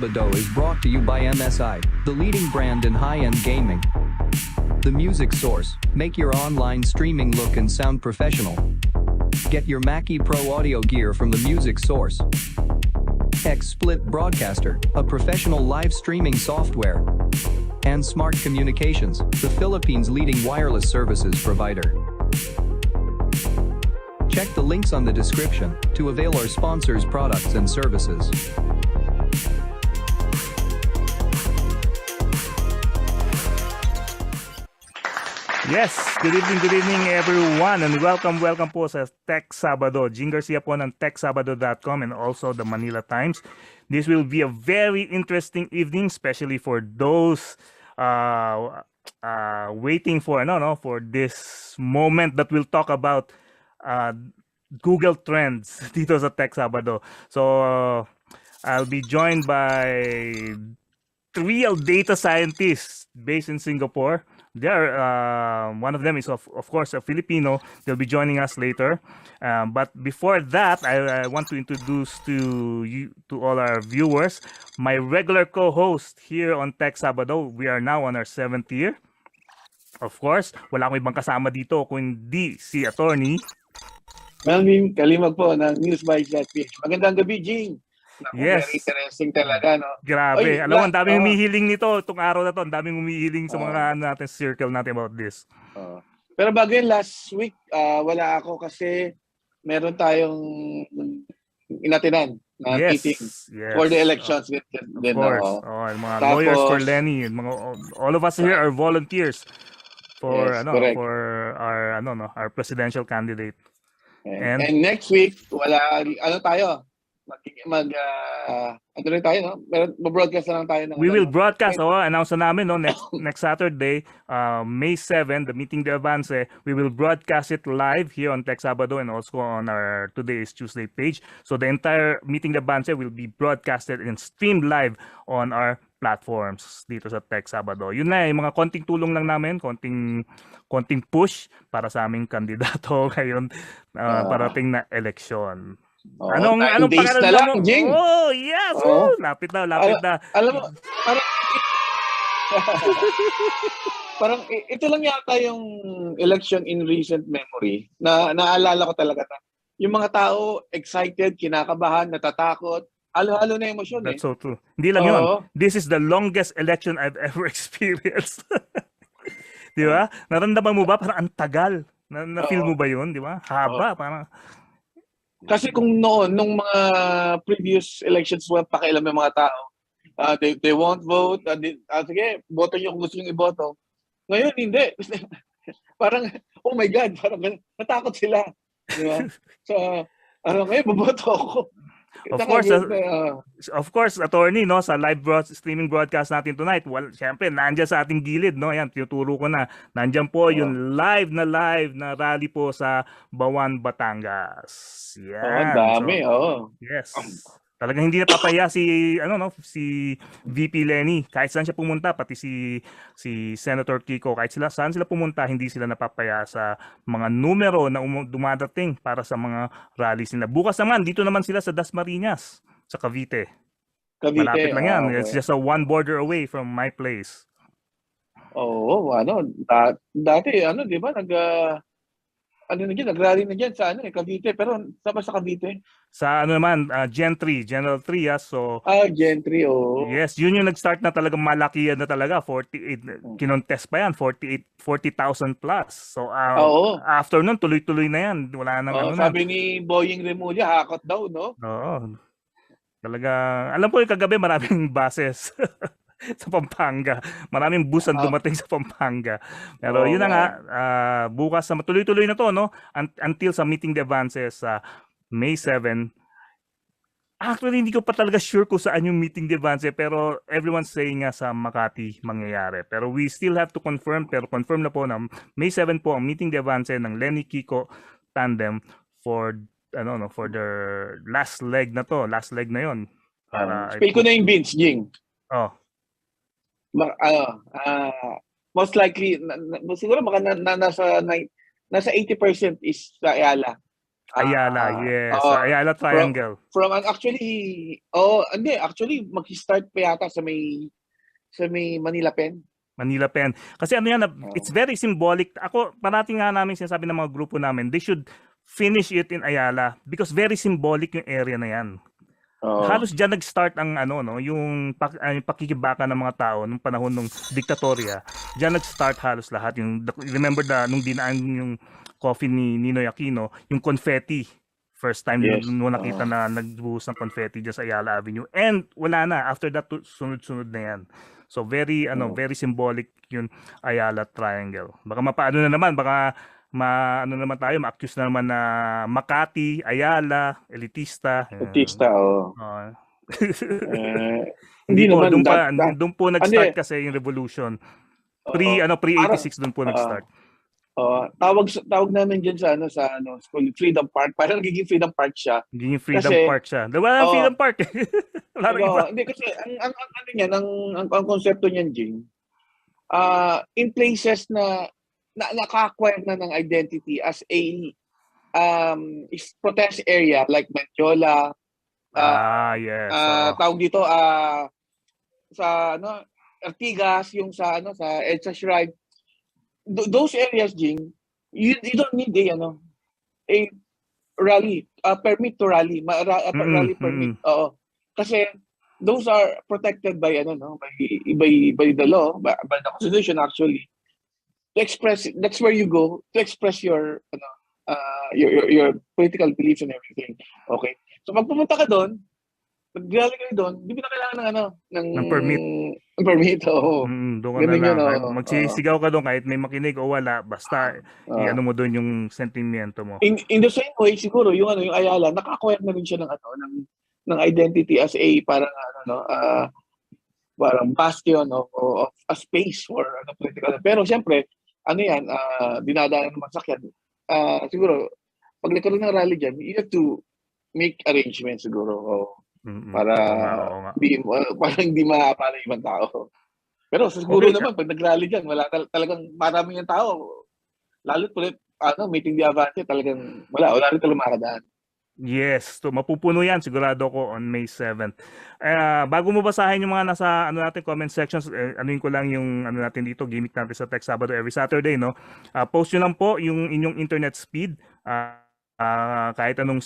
TechSabado is brought to you by MSI, the leading brand in high-end gaming. The music source, make your online streaming look and sound professional. Get your Mackie Pro audio gear from the music source. XSplit Broadcaster, a professional live streaming software. And Smart Communications, the Philippines' leading wireless services provider. Check the links on the description to avail our sponsors' products and services. Yes, good evening everyone, and welcome po sa TechSabado. Jing Garcia po ng TechSabado.com and also the Manila Times. This will be a very interesting evening, especially for those waiting for for this moment that we'll talk about Google Trends dito sa TechSabado. So I'll be joined by real data scientists based in Singapore. One of them is of course a Filipino. They'll be joining us later. But before that, I want to introduce to all our viewers my regular co-host here on TechSabado. We are now on our 7th year. Of course, wala akong ibang kasama dito kundi si Atty. Melvin Calimag po ng Newsbytes.ph. Magandang gabi, Jing. Yes. Very interesting talaga, no? Grabe. Alam mo, ang daming humihiling nito itong araw na to. Ang daming humihiling sa mga natin, circle natin about this. Pero bago yun, last week, wala ako kasi meron tayong inatinan na meeting for the elections. Of course. Mga lawyers for LENI. All of us here are volunteers for for our presidential candidate. And next week, wala, tayo? Broadcast na lang tayo. We will broadcast, announce na namin, next Saturday, May 7, the Meeting de Avance. We will broadcast it live here on TechSabado and also on our Today is Tuesday page. So the entire Meeting de Avance will be broadcasted and streamed live on our platforms dito sa TechSabado. Yun na, yung mga konting tulong lang namin, konting push para sa aming kandidato ngayon parating na eleksyon. Anong pangalan na lang, Jing? Oh, yes. Lapit na. Alam mo, parang ito lang yata yung election in recent memory na naalala ko talaga na yung mga tao excited, kinakabahan, natatakot, halo-halo na emosyon. That's so true. Hindi lang yun. This is the longest election I've ever experienced. Di ba? Naramdaman mo ba? Parang ang tagal. Na-feel mo ba yun? Di ba? Haba. Parang... Kasi kung noon, nung mga previous elections, walang pakialam yung mga tao. They won't vote. Sige, boto nyo kung gusto nyo iboto. Ngayon, hindi. Parang, oh my God, parang natakot sila. Diba? So, ngayon, boboto ako. Of course, attorney, sa live streaming broadcast natin tonight, syempre, nandiyan sa ating gilid, yan, tinuturo ko na. Nandiyan po yung live na rally po sa Bawan, Batangas. Yan. Dami, Yes. Talagang hindi napapahiya si VP LENI. Kahit saan siya pumunta, pati si Senator Kiko, kahit saan sila pumunta, hindi sila napapahiya sa mga numero na dumadating para sa mga rallies nila. Bukas naman, dito naman sila sa Dasmariñas, sa Cavite. Malapit lang yan. Okay. It's just one border away from my place. Dati, di ba, nagrally na dyan sa Cavite, pero saan ba sa Cavite? Sa General 3, so Gen 3, Yes, yun yung nag-start na talaga malaki na talaga, 48 kinontest pa yan, 40,000 plus. So after nun tuloy-tuloy na yan, wala nang sabi ni Boying Remulla, hakot daw, no? Talaga, alam po yung kagabi maraming buses sa Pampanga. Maraming bus ang dumating sa Pampanga. Pero yun na nga, bukas na tuloy-tuloy na to, until sa Meeting de Avance sa May 7. Actually, hindi ko pa talaga sure kung saan yung Meeting de Avance, pero everyone's saying nga sa Makati mangyayari. Pero we still have to confirm, pero confirm na po na May 7 po ang Meeting de Avance ng LENI Kiko tandem for their last leg na yon. Speak ko na yung Vince, Jing. Most likely siguro baka nasa 80% is sa Ayala. Ayala, yes. Oo. Ayala Triangle. From actually, hindi, actually, mag-start pa yata sa may Manila Pen. Manila Pen. Kasi ano yan, Oo. it's very symbolic. Ako, parating nga namin sinasabi ng mga grupo namin, they should finish it in Ayala because very symbolic yung area na yan. Oo. Halos diyan nag-start ang yung pakikibaka ng mga tao nung panahon ng diktatorya. Diyan nag-start halos lahat. Remember nung dinaan yung coffee ni Ninoy Aquino, yung confetti. First time Yes. nung nakita na nagbuhos ng confetti diyan sa Ayala Avenue. And wala na, after that sunod-sunod na yan. So very very symbolic yung Ayala Triangle. Baka mapaano na naman, baka naman tayo, ma-accuse na naman na Makati, Ayala, elitista. Artista, oo. Hindi po, naman. doon po nag-start kasi yung revolution. Pre-86 doon po nag-start. Tawag namin diyan sa school, Freedom Park. Parang nagiging Freedom Park siya. Nagiging Freedom Park siya. Wala nang Freedom Park. Hindi kasi ang ano niyan, ang konsepto niyan, Jing. In places na naka-acquire na ng identity as a protest area like Mendiola, yes. tawag dito sa Artigas, yung sa EDSA Shrine. Those areas, Jing, you don't need a rally, permit to rally, rally permit. Oo. Kasi those are protected by by the law, by the Constitution actually. To express, that's where you go to express your political beliefs and everything. Okay? So pag pumunta ka doon, mag-rally ka doon, hindi mo na kailangan ng permit. Ng permit, oo. Doon ka na lang. Magsisigaw ka doon kahit may makinig o wala, basta i-ano mo doon yung sentimiento mo. In the same way, siguro, yung Ayala, naka-acquire na rin siya ng identity as a parang bastion of a space for political. Pero siyempre, dinadaan ng masakyan. Siguro, pag nagkaroon ng rally dyan, you have to make arrangements siguro. Para hindi maapala yung ibang tao. Pero siguro naman, pag nag-rally dyan, wala talagang marami yung tao. Lalo't ulit, meeting the Avante, talagang wala rin talagang makadaan. Yes, mapupuno yan sigurado ko on May 7th. Bago mo basahin yung mga nasa natin comment sections, anuin ko lang yung natin dito, gimmick natin sa TechSabado every Saturday, no? Post nyo lang po yung inyong internet speed. Kahit anong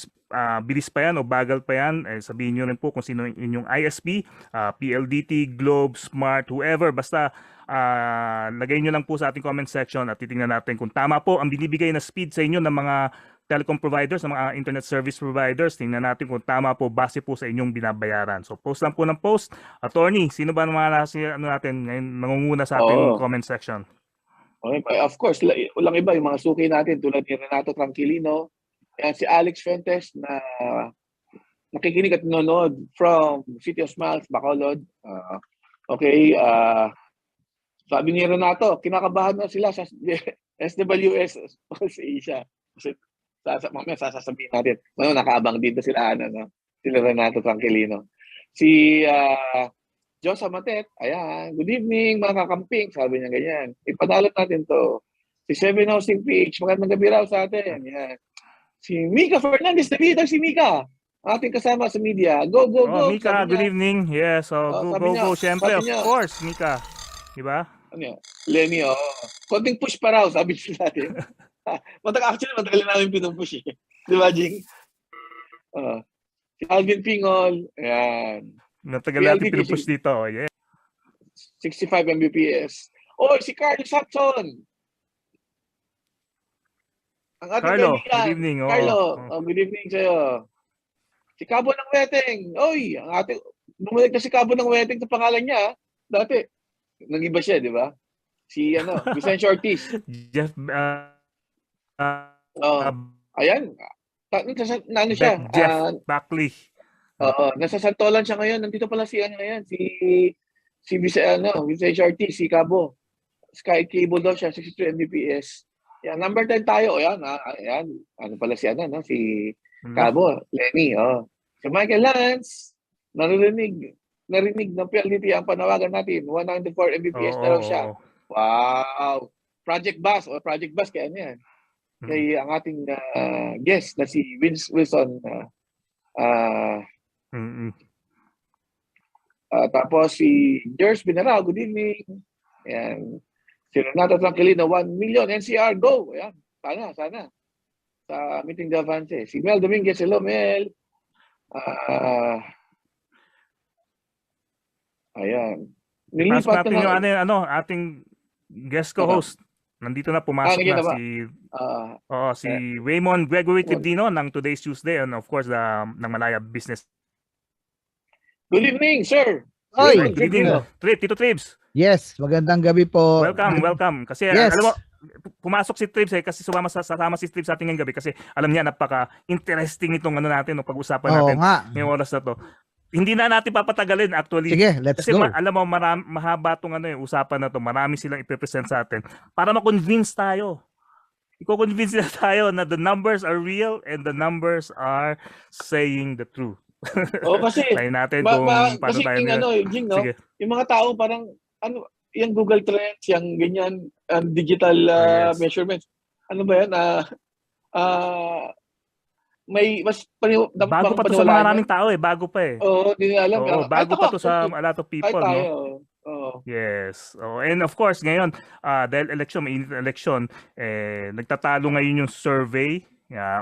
bilis pa yan o bagal pa yan, sabihin nyo rin po kung sino inyong ISP, PLDT, Globe, Smart, whoever, basta lagay nyo lang po sa ating comment section at titingnan natin kung tama po ang binibigay na speed sa inyo ng mga telecom providers, ng mga internet service providers. Tingnan natin kung tama po base po sa inyong binabayaran. So post lang po ng post. Attorney, sino ba mga natin ngayon mangunguna sa ating comment section? Okay, of course, walang iba yung mga suki natin tulad ni Renato Tranquilino, si Alex Fuentes na nakikinig at nanonood from City of Smiles, Bacolod. Sabi ni Renato, kinakabahan na sila sa SWS sa Asia. Kasi mamaya sasabihin natin, nakaabang dito sila Renato Tranquilino. Si John Samatet, ayan, good evening mga kakamping, sabi niya ganyan. Ipadalot natin to. Si Seven Housing PH, magandang gabi raw sa atin. Yan. Si Mika Fernandez, nabitag si Mika. Ating kasama sa media. Go. Mika, good evening. Yes, go. Siyempre, of course, Mika. Diba? Lenny, konting push pa raw, sabi siya natin. Actually, matagal na namin pinupush eh. Diba, Jing? Si Alvin Pingol, ayan. Matagal natin pinupush dito, yeah. 65 Mbps. Si Carlo Saxon. Ang ating Carlo, kaibigan. good evening. Carlo, good evening sa'yo. Si Cabo ng Weteng. Ang ating, bumalik na si Cabo ng Weteng sa pangalan niya. Dati, nag-iba siya, di ba? Si, Vicente Ortiz. Jeff, ayan. Siya? Jeff Buckley. Nasa Santolan siya ngayon. Nandito pala si Vicente Ortiz, si Cabo. Sky Cable daw siya, 62 Mbps. Yan, number 10 tayo. Ayan. Ano pala si si Cabo, Lenny. Si Michael Lance, narinig ng PLDT ang panawagan natin. 194 Mbps na raw siya. Wow. Project Bus. Project Bus, kaya yan. kay ang ating guest na si Wilson. Tapos si Jers Binarao, good evening. Ayan. Si Renato Tranquilino, 1 million NCR, go! Ayan. Sana. Sa meeting de avance. Si Mel Dominguez, hello Mel. Ayan. Pasok Nilipat natin na yung ating guest co-host. Nandito na, pumasok nandiyan na na ba? si Raymund Gregory Tribdino ng Today's Tuesday and of course ng Malaya Business. Good evening, sir. Oy, Good evening, Tito Tribs. Yes, magandang gabi po. Welcome. Kasi Yes. alam mo, pumasok si Tribs kasi sasama si Tribs sa ating ngayong gabi kasi alam niya napaka-interesting itong natin, pag-usapan natin ngayong oras na to. Hindi na natin papatagalin actually. Sige, let's kasi go. alam mo, mahaba itong usapan na to. Marami silang ipresent sa atin para ma-convince tayo. Iko-convince nila tayo na the numbers are real and the numbers are saying the truth. Kasi tayo natin kung paano kasi tayo Jing, no? Sige. Yung mga tao parang yung Google Trends, yung ganyan, digital Yes. measurements. Ano ba yan? May mas bago pa to sa maraming tao bago pa Oo, hindi nila alam. Bago pa to sa a lot of people, tayo, no? Yes. And of course, ngayon, dahil may election, nagtatalo ngayon yung survey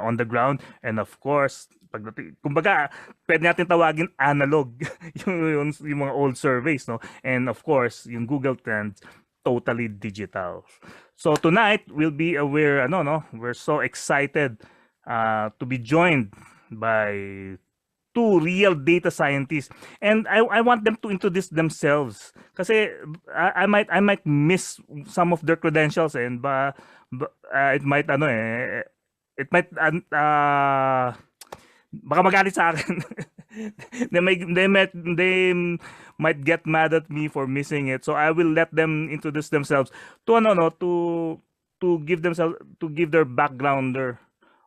on the ground. And of course, kumbaga, pwede natin tawagin analog yung mga old surveys, no? And of course, yung Google Trends, totally digital. So tonight, we'll be aware, we're so excited to be joined by two real data scientists, and I want them to introduce themselves kasi I might miss some of their credentials and it might baka magalit sa akin. they might get mad at me for missing it, so I will let them introduce themselves to give their backgrounder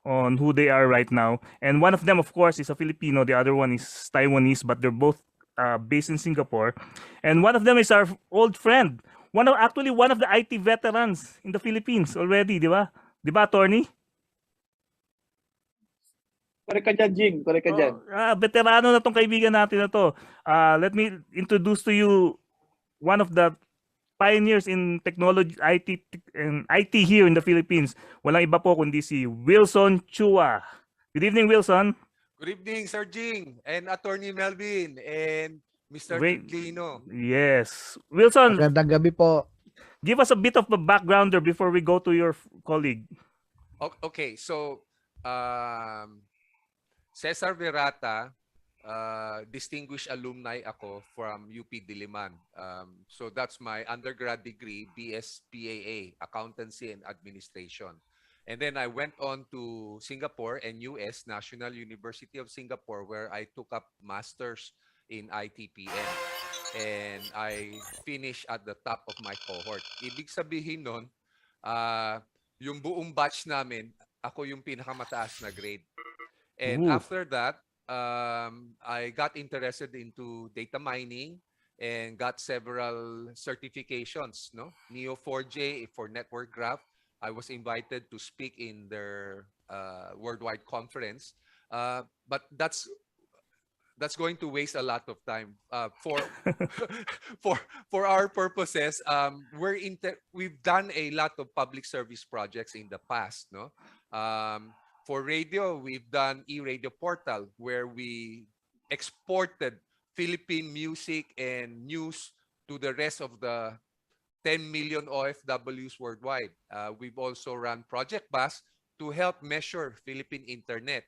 on who they are right now. And one of them, of course, is a Filipino. The other one is Taiwanese, but they're both based in Singapore. And one of them is our old friend. One of the IT veterans in the Philippines already, di ba? Di ba, attorney? Correct ka dyan, Jing. Correct ka dyan. Veterano na tong kaibigan natin na to. Let me introduce to you one of the pioneers in technology, IT here in the Philippines. Walang iba po kundi si Wilson CHUA. Good evening, Wilson. Good evening, Sir Jing, and Attorney Melvin, and Mr. Tribdino. Yes. Wilson, magandang gabi po. Give us a bit of a backgrounder before we go to your colleague. Okay, so Cesar Verata, distinguished alumni ako from UP Diliman. So that's my undergrad degree, BSPAA, Accountancy and Administration. And then I went on to Singapore and US, National University of Singapore, where I took up masters in ITPM. And I finished at the top of my cohort. Ibig sabihin nun, yung buong batch namin, ako yung pinakamataas na grade. And after that, I got interested into data mining and got several certifications, Neo4j for network graph. I was invited to speak in their worldwide conference, but that's going to waste a lot of time for our purposes. We've done a lot of public service projects in the past, For radio, we've done e-radio portal where we exported Philippine music and news to the rest of the 10 million OFWs worldwide. We've also run Project Bus to help measure Philippine internet.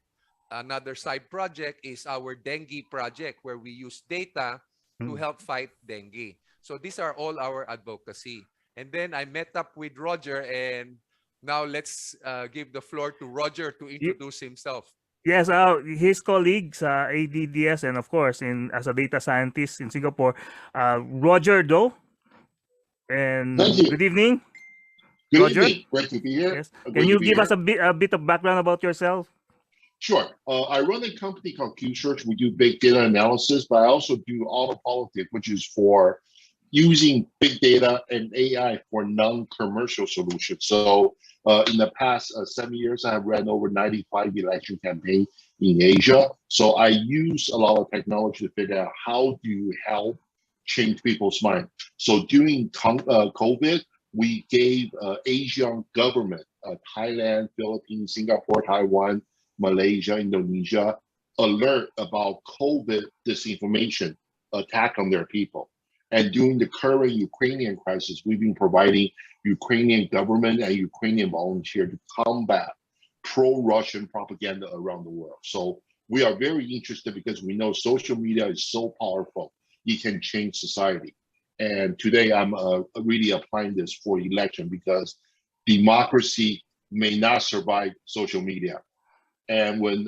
Another side project is our dengue project where we use data to help fight dengue. So these are all our advocacy. And then I met up with Roger, and now let's give the floor to Roger to introduce himself. Yes, his colleagues, ADDS, and of course, as a data scientist in Singapore, Roger Do. And good evening. Good Roger? evening. Great to be here. Yes. Can you give us a bit of background about yourself? Sure. I run a company called Q-Search. We do big data analysis, but I also do auto politics, which is for using big data and AI for non-commercial solutions. So in the past 7 years, I have ran over 95 election campaigns in Asia. So I use a lot of technology to figure out how do you help change people's mind. So during COVID, we gave Asian government, Thailand, Philippines, Singapore, Taiwan, Malaysia, Indonesia, alert about COVID disinformation attack on their people. And during the current Ukrainian crisis, we've been providing Ukrainian government and Ukrainian volunteers to combat pro-Russian propaganda around the world. So we are very interested because we know social media is so powerful. It can change society. And today I'm really applying this for election because democracy may not survive social media. And when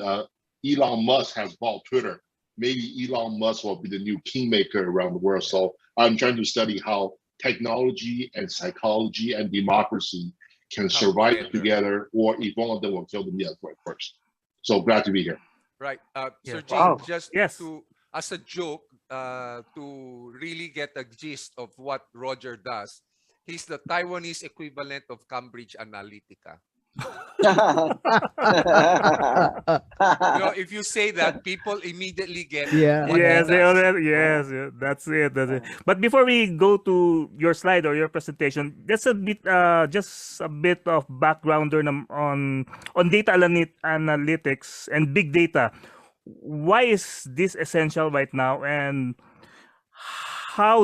Elon Musk has bought Twitter, maybe Elon Musk will be the new kingmaker around the world. So I'm trying to study how technology and psychology and democracy can survive together, or if one of them will kill the other first. So glad to be here. Right. Sir Jing, Wow. just Yes. to, as a joke, to really get a gist of what Roger does, he's the Taiwanese equivalent of Cambridge Analytica. If you say that, people immediately get Yeah. what he Yes, they does. already, yes, yeah, that's it. That's it. But before we go to your slide or your presentation, just a bit of backgrounder on data analytics and big data. Why is this essential right now, and how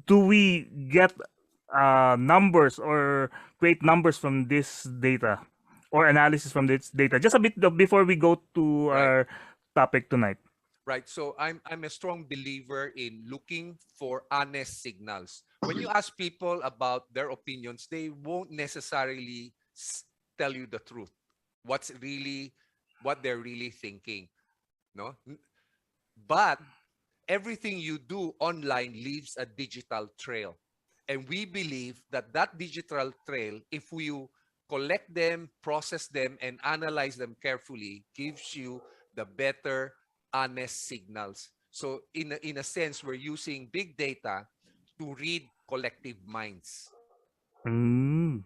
do we get numbers or create numbers from this data or analysis from this data? Just a bit before we go to our topic tonight. Right. So I'm a strong believer in looking for honest signals. When you ask people about their opinions, they won't necessarily tell you the truth. What they're really thinking, no? But everything you do online leaves a digital trail. And we believe that that digital trail, if you collect them, process them, and analyze them carefully, gives you the better, honest signals. So in a sense, we're using big data to read collective minds. Mm.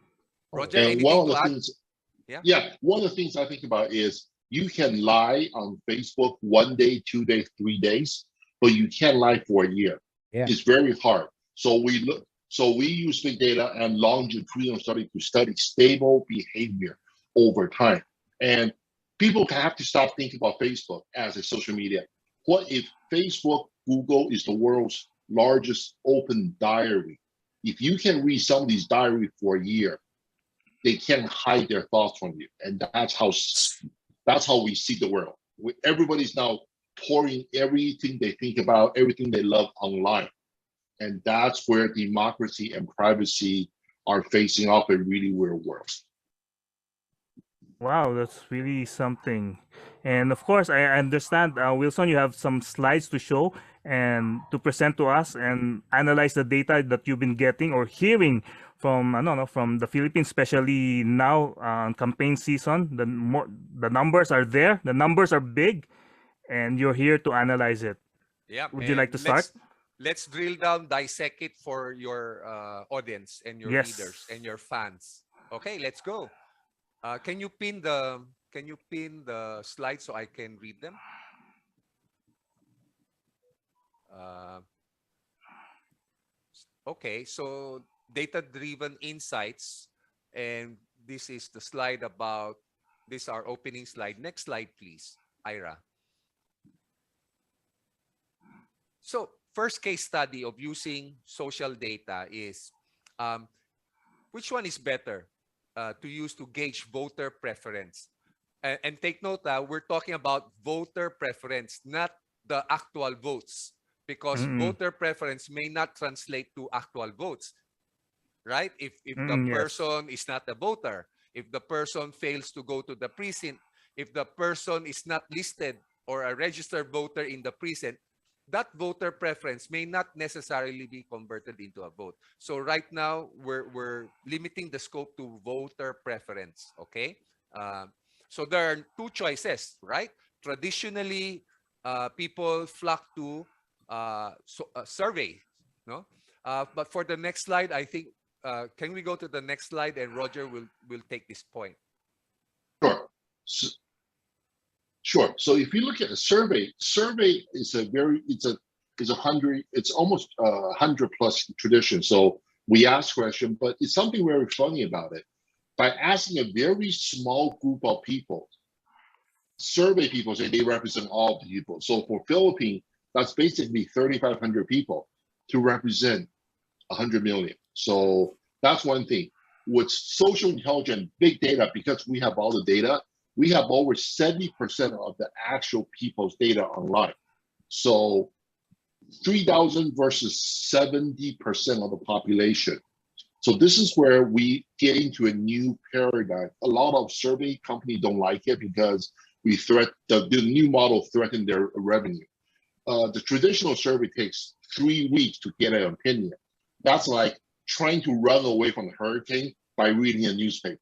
Roger, And anything one of to the add? things, Yeah. one of the things I think about is you can lie on Facebook 1 day, 2 days, 3 days, but you can't lie for a year. Yeah. It's very hard. So we use big data and longitudinal study to study stable behavior over time. And people have to stop thinking about Facebook as a social media. What if Facebook, Google is the world's largest open diary? If you can read some of these diaries for a year, they can't hide their thoughts from you. And that's how we see the world. Everybody's now pouring everything they think about, everything they love online. And that's where democracy and privacy are facing off a really weird world. Wow, that's really something. And of course, I understand, Wilson, you have some slides to show and to present to us and analyze the data that you've been getting or hearing from, I don't know, from the Philippines, especially now campaign season. The numbers are there, the numbers are big, and you're here to analyze it. Yeah. Would you like to start? Let's drill down, dissect it for your audience and your Yes. readers and your fans. Okay, let's go. Can you pin the slide so I can read them? Okay, so data-driven insights, and this is the slide about this, our opening slide. Next slide, please, Ira. So first case study of using social data is which one is better to use to gauge voter preference? And take note that we're talking about voter preference, not the actual votes, because voter preference may not translate to actual votes, right? If the Yes. person is not a voter, if the person fails to go to the precinct, if the person is not listed or a registered voter in the precinct, that voter preference may not necessarily be converted into a vote. So right now, we're limiting the scope to voter preference, okay? So there are two choices, right? Traditionally, people flock to survey, no? But for the next slide, I think, can we go to the next slide, and Roger will take this point. Sure. Sure. So if you look at a survey is it's almost 100 plus tradition. So we ask questions, but it's something very funny about it. By asking a very small group of people, survey people say they represent all the people. So for Philippines, that's basically 3,500 people to represent 100 million. So that's one thing. With social intelligence, big data, because we have all the data, we have over 70% of the actual people's data online. So 3,000 versus 70% of the population. So this is where we get into a new paradigm. A lot of survey companies don't like it because the new model threatened their revenue. The traditional survey takes 3 weeks to get an opinion. That's like trying to run away from a hurricane by reading a newspaper.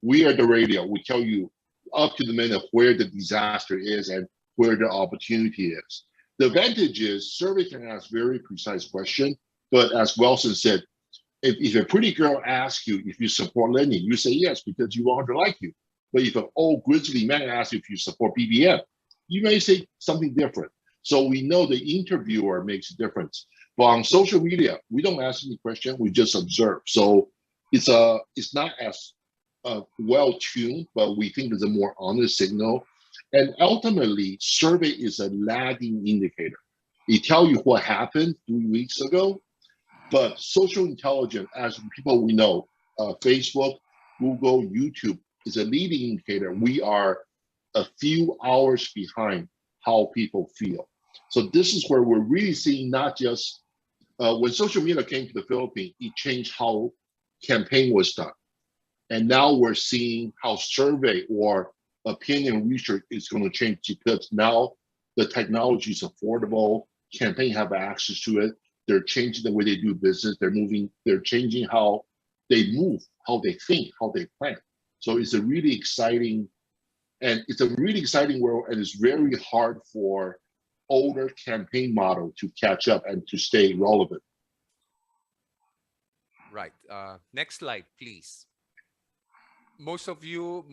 We are the radio. We tell you up to the minute where the disaster is and where the opportunity is. The advantage is survey can ask very precise questions, but as Wilson said, if a pretty girl asks you if you support LENI, you say yes because you want her to like you. But if an old grizzly man asks you if you support BBM, you may say something different. So we know the interviewer makes a difference. But on social media, we don't ask any question, we just observe. So it's not as well-tuned, but we think it's a more honest signal. And ultimately, survey is a lagging indicator. It tells you what happened 3 weeks ago, but social intelligence, as people we know, Facebook, Google, YouTube is a leading indicator. We are a few hours behind how people feel. So this is where we're really seeing not just, when social media came to the Philippines, it changed how campaign was done. And now we're seeing how survey or opinion research is going to change because now the technology is affordable, campaign have access to it. They're changing the way they do business. They're changing how they move, how they think, how they plan. So it's a really exciting world, and it's very hard for older campaign model to catch up and to stay relevant. Right. Next slide, please. Most of you,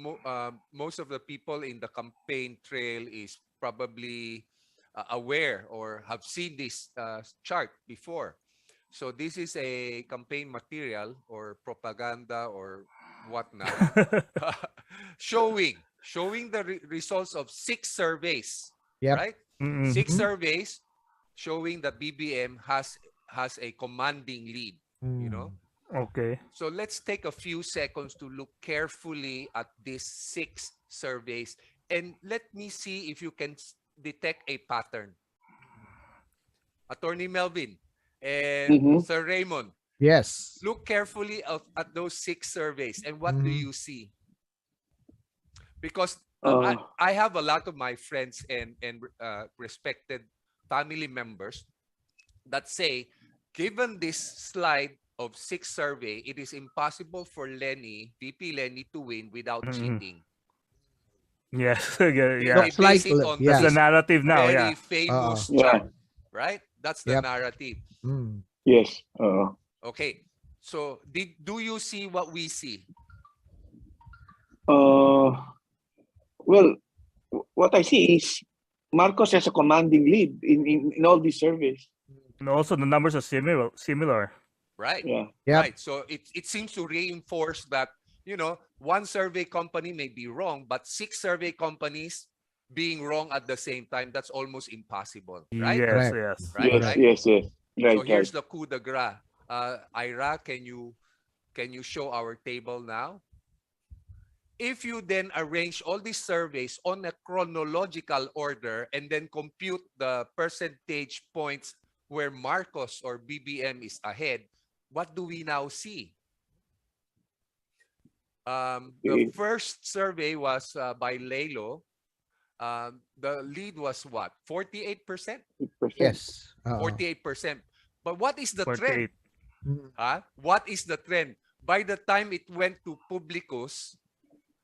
most of the people in the campaign trail is probably aware or have seen this chart before. So this is a campaign material or propaganda or whatnot, showing the results of 6 surveys. Yep. Right? Mhm. 6 surveys showing that BBM has a commanding lead. You know. Okay. So let's take a few seconds to look carefully at these 6 surveys and let me see if you can detect a pattern. Attorney Melvin and Sir Raymond, Yes. look carefully at those 6 surveys and what do you see? Because I have a lot of my friends and respected family members that say, given this slide of 6 survey, it is impossible for VP LENI to win without cheating. Yes. They Looks base like, it on That's the this narrative now. very Yeah. famous Yeah. chart, right? That's the Yep. narrative. Yes. Okay. So do you see what we see? Well, what I see is Marcos has a commanding lead in all these surveys. And also the numbers are similar. Right. Yeah. Yep. Right. So it seems to reinforce that, you know, one survey company may be wrong, but 6 survey companies being wrong at the same time, that's almost impossible. Right? Yes, Correct. yes. Right. Yes. Right. Yes. Yes. Right. So here's Right. the coup de grace. Ira, can you show our table now? If you then arrange all these surveys on a chronological order and then compute the percentage points where Marcos or BBM is ahead, what do we now see? The first survey was by Lelo. The lead was what? 48%? Yes. 48%. But what is the trend? 48. What is the trend? By the time it went to Publicus,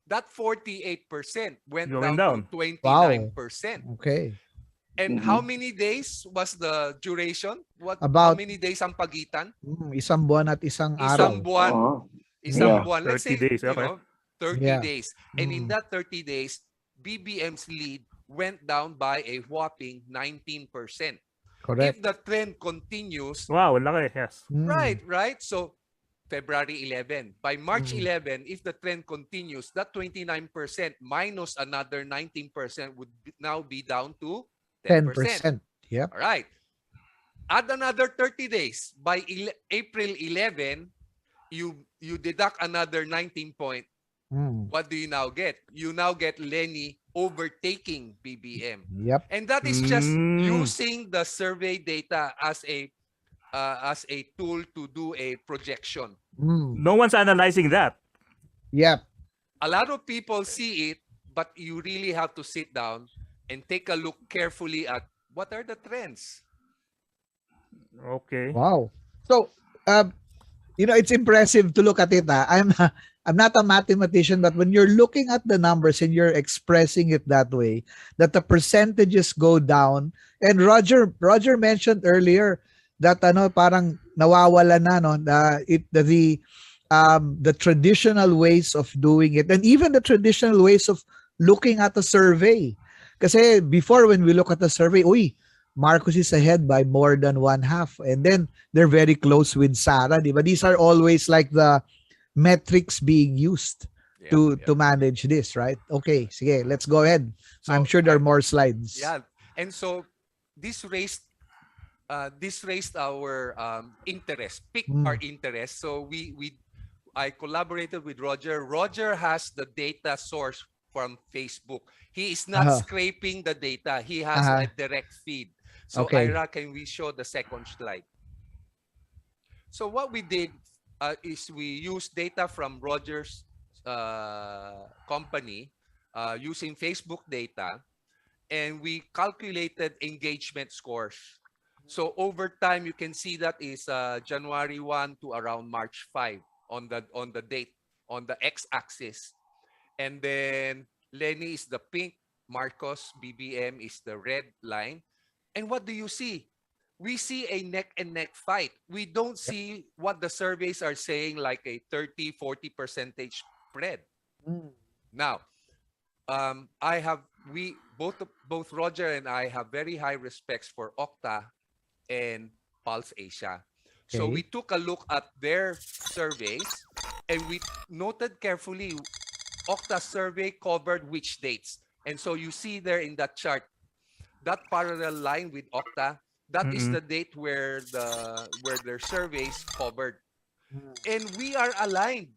that 48% went Going down down. to 29%. Okay. And how many days was the duration? How About many days ang pagitan? isang buwan at isang Isang araw. buwan. Oh. Isang Yeah. buwan. Let's 30 say, days, you okay. know, 30 Yeah. days. And in that 30 days, BBM's lead went down by a whopping 19%. Correct. If the trend continues, Wow, ang laki. Yes. right? So February 11. By March 11, if the trend continues, that 29% minus another 19% would now be down to 10%. 10%. Yep. All right. Add another 30 days. By April 11, you deduct another 19 point. What do you now get? You now get LENI overtaking BBM. Yep. And that is just using the survey data as a tool to do a projection. No one's analyzing that. Yep. A lot of people see it, but you really have to sit down and take a look carefully at what are the trends. Okay. Wow. So, it's impressive to look at it. I'm not a mathematician, but when you're looking at the numbers and you're expressing it that way, that the percentages go down. And Roger mentioned earlier that parang nawawala na the traditional ways of doing it, and even the traditional ways of looking at a survey. Kasi before, when we look at the survey, Marcos is ahead by more than 1/2, and then they're very close with Sara, di ba? These are always like the metrics being used to manage this, right? Okay, sige, let's go ahead. So I'm sure there are more slides. Yeah, and so this raised our interest, piqued our interest. So I collaborated with Roger. Roger has the data source from Facebook. He is not scraping the data. He has a direct feed. So Ira, can we show the second slide? So what we did is we used data from Roger's company using Facebook data, and we calculated engagement scores. So over time, you can see that is January 1 to around March 5 on the date, on the x-axis. And then LENI is the pink, Marcos BBM is the red line. And what do you see? We see a neck and neck fight. We don't see what the surveys are saying, like a 30-40% spread. Now, both Roger and I have very high respects for Okta and Pulse Asia. So we took a look at their surveys, and we noted carefully Okta survey covered which dates. And so you see there in that chart, that parallel line with Okta, that is the date where their surveys covered. And we are aligned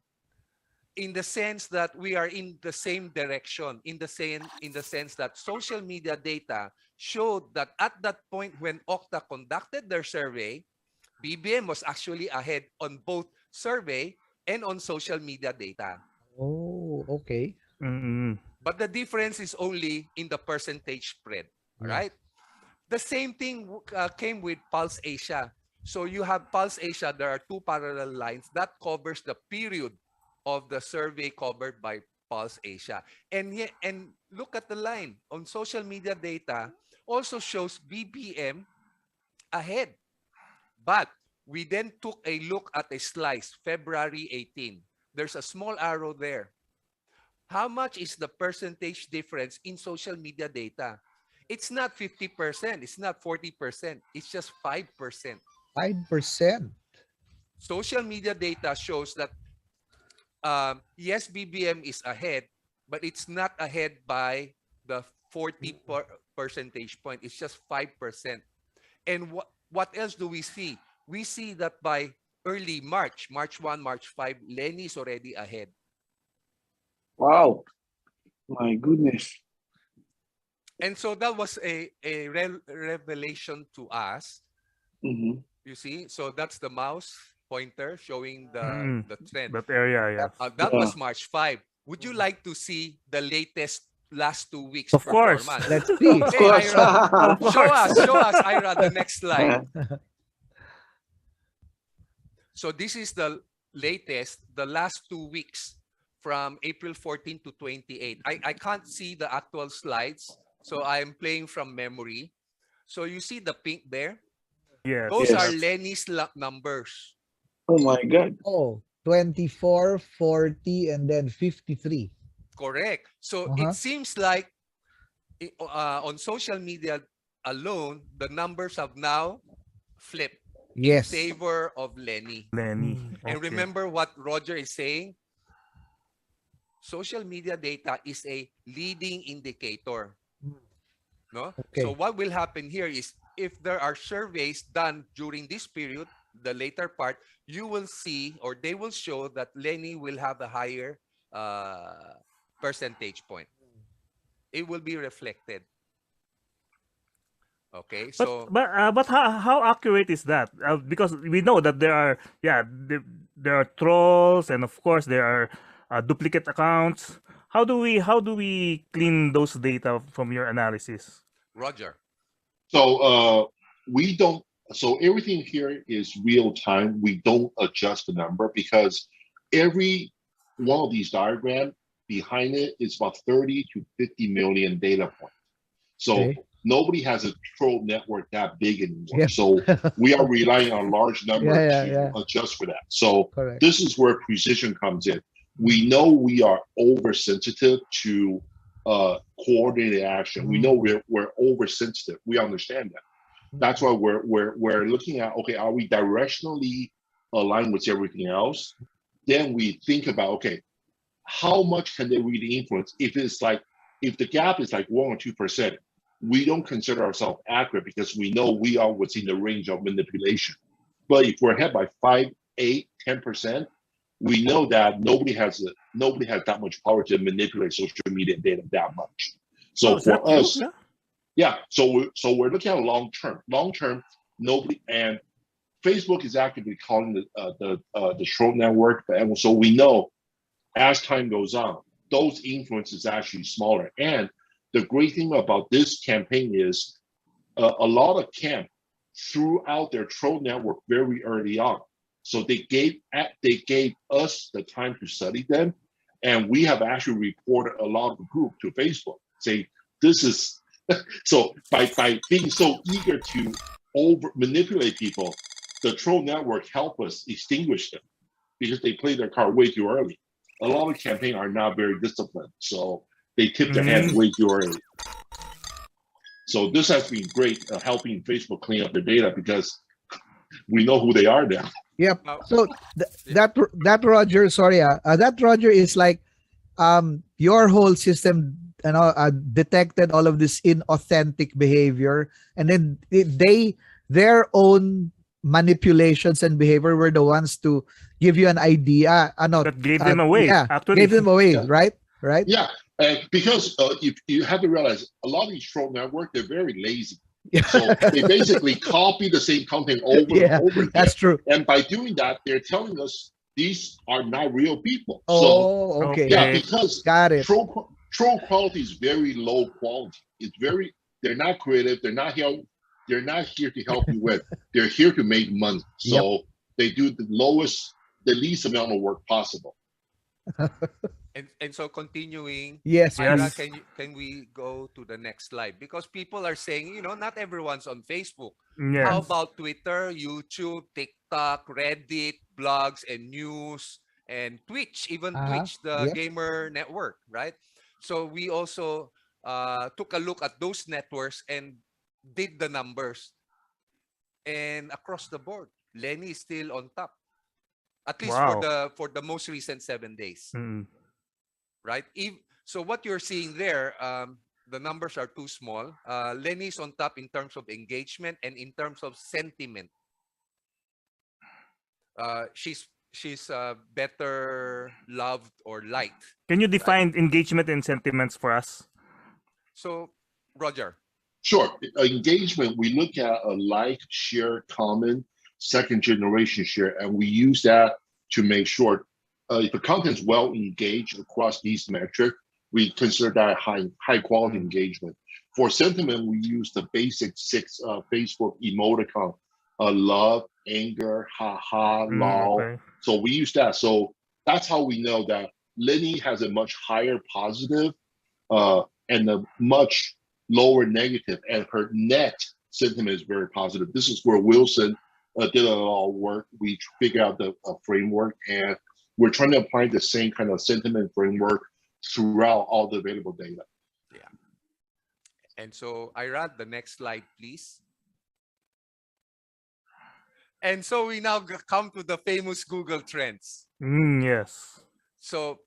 in the sense that we are in the same direction, in the sense that social media data showed that at that point when Okta conducted their survey, BBM was actually ahead on both survey and on social media data. Oh, okay. But the difference is only in the percentage spread, right? The same thing came with Pulse Asia. So you have Pulse Asia, there are two parallel lines that covers the period of the survey covered by Pulse Asia. And look at the line on social media data also shows BBM ahead. But we then took a look at a slice, February 18. There's a small arrow there. How much is the percentage difference in social media data? It's not 50%. It's not 40%. It's just 5%. 5%. Social media data shows that, yes, BBM is ahead, but it's not ahead by the 40 percentage point. It's just 5%. And what else do we see? We see that by early March 1, March 5, LENI is already ahead. Wow. My goodness. And so that was a revelation to us. You see? So that's the mouse pointer showing the trend. That area, yeah. That was March 5. Would you like to see the latest last 2 weeks Of course. performance? Let's see. Of Okay, course. Ira. Show us, Ira, the next slide. So this is the latest, the last 2 weeks from April 14 to 28. I can't see the actual slides, so I'm playing from memory. So you see the pink there? Yes. Those Yes. are Lenny's numbers. Oh my God. Oh, 24, 40, and then 53. Correct. So it Uh-huh. seems like on social media alone, the numbers have now flipped in Yes. favor of Lenny. Lenny. And Okay. remember what Roger is saying? Social media data is a leading indicator. No? So Okay. what will happen here is if there are surveys done during this period, the later part, you will see or they will show that Lenny will have a higher percentage point. It will be reflected. Okay, But so but how accurate is that? Because we know that there are trolls, and of course there are duplicate accounts. How do we clean those data from your analysis? Roger. So we don't. So everything here is real time. We don't adjust the number because every one of these diagrams behind it is about 30 to 50 million data points. So Okay. nobody has a troll network that big anymore. Yeah. So we are relying on a large number to Yeah. adjust for that. So Correct. this is where precision comes in. We know we are oversensitive to coordinated action. We know we're oversensitive. We understand that. That's why we're looking at, okay, are we directionally aligned with everything else? Then we think about, okay, how much can they really influence? If the gap is like 1 or 2%, we don't consider ourselves accurate because we know we are within the range of manipulation. But if we're ahead by 5, 8, 10%, we know that nobody has that much power to manipulate social media data that much. So Is that for true? us, Yeah. yeah. So we're looking at long term. Long term, nobody, and Facebook is actively calling the troll network, and so we know as time goes on, those influences actually smaller. And the great thing about this campaign is a lot of camp threw out their troll network very early on. So they gave us the time to study them, and we have actually reported a lot of the group to Facebook, saying this is so by being so eager to over manipulate people, the troll network help us extinguish them because they play their card way too early. A lot of campaigns are not very disciplined, so they tip their hand way too early. So this has been great helping Facebook clean up their data because we know who they are now. Yep. Now, So that Roger, sorry, that Roger is like your whole system, detected all of this inauthentic behavior, and then their own manipulations and behavior were the ones to give you an idea. That gave them away. Yeah, Actually, gave them away, Yeah. right? Right. Yeah, because you have to realize a lot of these troll network, they're very lazy. So they basically copy the same content over Yeah, and over again. that's true. And by doing that, they're telling us these are not real people. Oh, okay. Yeah, because Got it. troll quality is very low quality. They're not creative. They're not here to help you with. They're here to make money. So they do the least amount of work possible. and so continuing, Yes, Ira, please. can we go to the next slide? Because people are saying, not everyone's on Facebook. yes. How about Twitter, YouTube, TikTok, Reddit, blogs, and news, and Twitch, even Twitch, the Yep. gamer network, right? So we also took a look at those networks and did the numbers. And across the board, Lenny is still on top, at least Wow. for the most recent 7 days, Mm. right? So what you're seeing there, the numbers are too small. Lenny's on top in terms of engagement and in terms of sentiment. She's better loved or liked. Can you define engagement and sentiments for us? So, Roger. Sure. Engagement, we look at a like, share, comment, second generation share, and we use that to make sure if the content is well engaged across these metrics, we consider that high quality engagement. For sentiment, we use the basic 6 Facebook emoticon, love, anger, haha, lol. Okay. So we use that. So that's how we know that Lenny has a much higher positive and a much lower negative, and her net sentiment is very positive. This is where Wilson did a lot of work. We figured out the framework, and we're trying to apply the same kind of sentiment framework throughout all the available data. Yeah. And so, Ira, the next slide, please. And so we now come to the famous Google Trends. Yes. So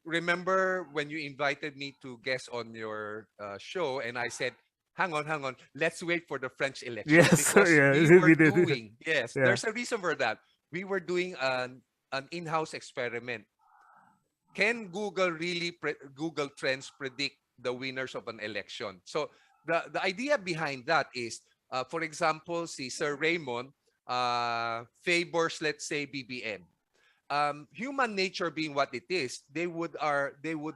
remember when you invited me to guest on your show, and I said, hang on, let's wait for the French election. Yes, Because yeah, we we were did. doing, yes, Yeah. there's a reason for that. We were doing an in-house experiment. Can Google really, Google Trends predict the winners of an election? So the idea behind that is, for example, si Sir Raymund favors, let's say, BBM. Human nature being what it is, they would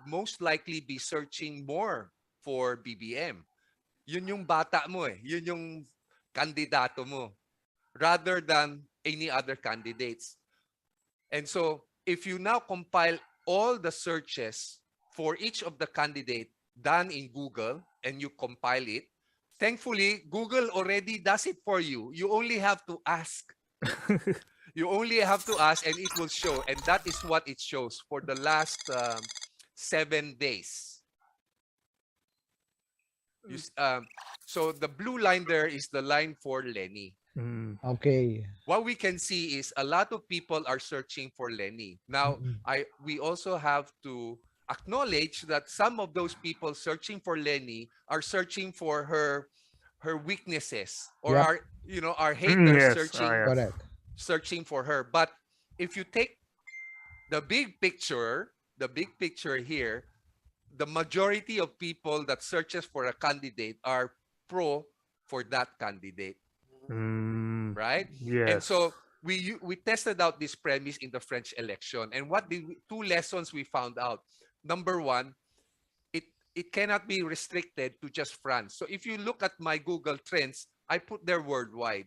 most likely be searching more for BBM. Yun yung bata mo eh. Yun yung kandidato mo, rather than any other candidates. And so if you now compile all the searches for each of the candidate done in Google and you compile it, thankfully Google already does it for you. You only have to ask. You only have to ask and it will show. And that is what it shows for the last 7 days. So the blue line there is the line for LENI. Okay. What we can see is a lot of people are searching for LENI. Now, we also have to acknowledge that some of those people searching for LENI are searching for her weaknesses, or our haters Correct. searching for her. But if you take the big picture here, the majority of people that searches for a candidate are pro for that candidate. Right? Yes. And so we tested out this premise in the French election. And two lessons we found out. Number one, it cannot be restricted to just France. So if you look at my Google Trends, I put there worldwide,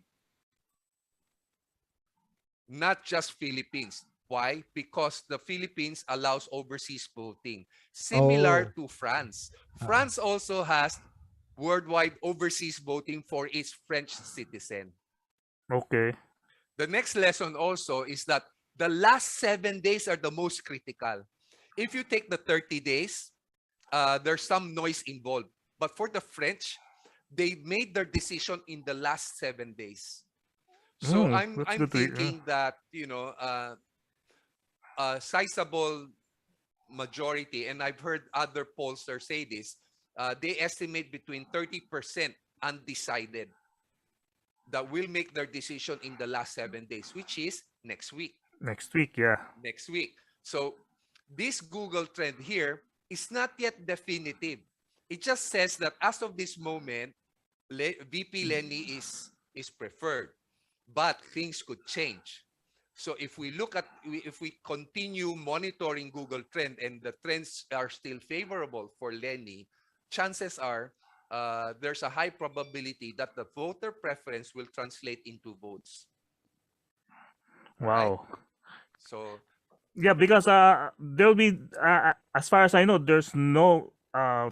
not just Philippines. Why? Because the Philippines allows overseas voting, similar to France. France also has worldwide overseas voting for its French citizen. Okay. The next lesson also is that the last 7 days are the most critical. If you take the 30 days, there's some noise involved. But for the French, they made their decision in the last 7 days. So I'm thinking that, a sizable majority, and I've heard other pollsters say this, they estimate between 30% undecided that will make their decision in the last 7 days, which is next week. Next week, yeah. Next week. So this Google trend here is not yet definitive. It just says that as of this moment, VP LENI is preferred, but things could change. So if we continue monitoring Google Trend and the trends are still favorable for LENI, chances are there's a high probability that the voter preference will translate into votes. Wow. Right? So yeah, because there'll be as far as I know, there's no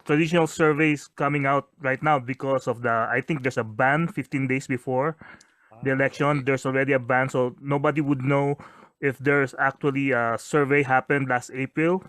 traditional surveys coming out right now because of I think there's a ban 15 days before the election. Okay. There's already a ban, so nobody would know if there's actually a survey happened last April,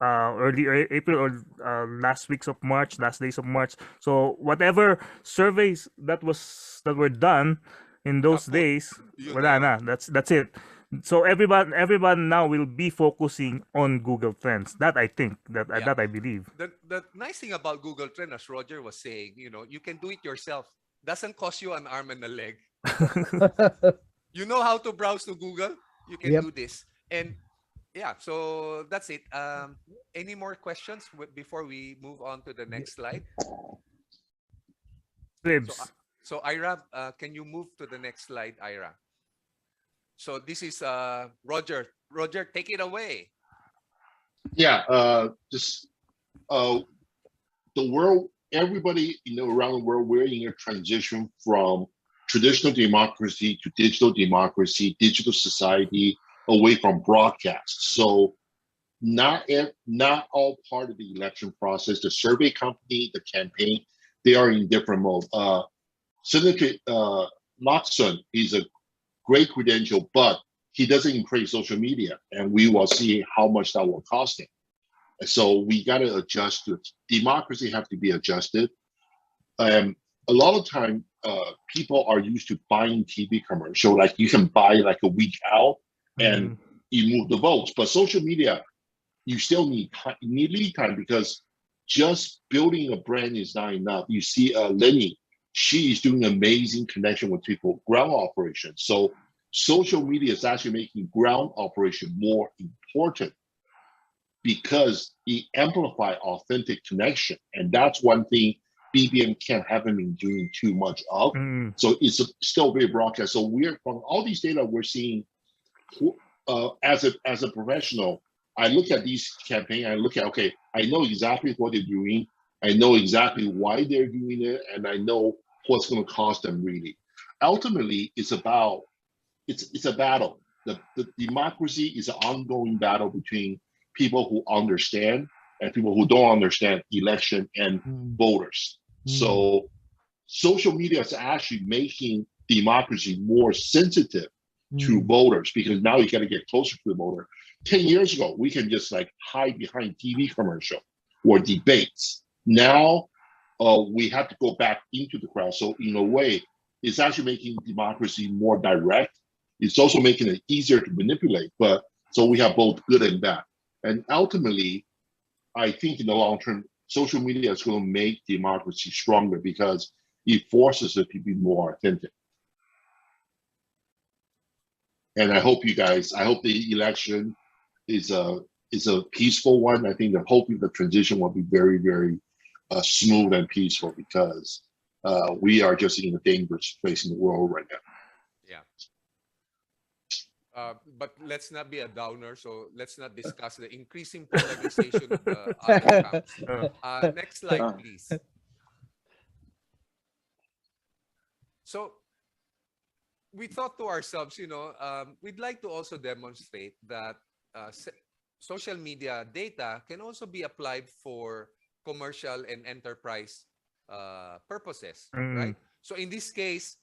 early April, or last days of March. So whatever surveys that were done in those days, wala na. That's it. So everyone now will be focusing on Google Trends. That I think, that I believe. The nice thing about Google Trend, as Roger was saying, you can do it yourself. Doesn't cost you an arm and a leg. You know how to browse to Google? You can do this. And yeah, so that's it. Any more questions before we move on to the next slide? So Ira, can you move to the next slide, Ira? So this is Roger. Roger, take it away. Yeah, the world, everybody around the world, we're in a transition from traditional democracy to digital democracy, digital society, away from broadcast. So not all part of the election process. The survey company, the campaign, they are in different mode. Senator Locson is a great credential, but he doesn't embrace social media, and we will see how much that will cost him. So we got to adjust to it. Democracy have to be adjusted. A lot of time, people are used to buying TV commercial, like you can buy like a week out and you move the votes. But social media, you still need lead time, because just building a brand is not enough. You see LENI, she is doing amazing connection with people, ground operations. So social media is actually making ground operation more important, because it amplify authentic connection. And that's one thing BBM haven't been doing too much of. So it's still very broadcast. So we're, from all these data we're seeing, as a professional, I look at these campaigns, I look at, okay, I know exactly what they're doing. I know exactly why they're doing it, and I know what's going to cost them really. Ultimately, it's a battle. The democracy is an ongoing battle between people who understand and people who don't understand election and voters. So social media is actually making democracy more sensitive to voters, because now you got to get closer to the voter. 10 years ago, we can just like hide behind TV commercial or debates. Now we have to go back into the crowd. So in a way, it's actually making democracy more direct. It's also making it easier to manipulate. But so we have both good and bad. And ultimately, I think in the long term, social media is going to make democracy stronger, because it forces it to be more authentic. And I hope the election is a peaceful one. I think that hopefully the transition will be very, very smooth and peaceful, because we are just in a dangerous place in the world right now. Yeah. But let's not be a downer, so let's not discuss the increasing polarization of the other camps. Next slide, please. So we thought to ourselves, we'd like to also demonstrate that social media data can also be applied for commercial and enterprise purposes, right? So in this case,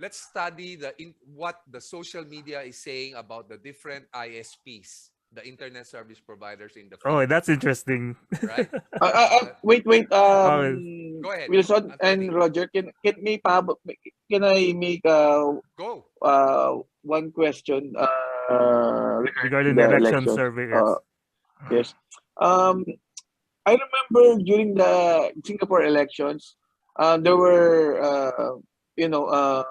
let's study what the social media is saying about the different ISPs, the internet service providers in the Philippines. Oh, that's interesting. Right? Wait. Go ahead, Wilson and Roger, can I make one question regarding the election survey? Yes. I remember during the Singapore elections, there were the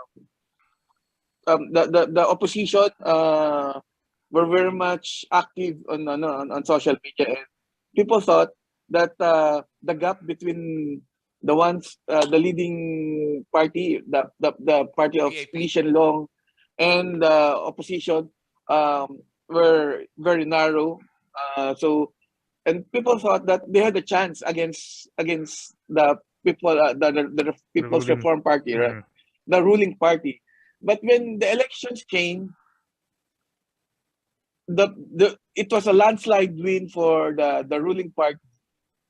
opposition were very much active on social media, and people thought that the gap between the leading party, the party of Lee Long, and the opposition were very narrow. And people thought that they had a chance against the people, the People's Reform Party, right? The ruling party. But when the elections came, it was a landslide win for the ruling party,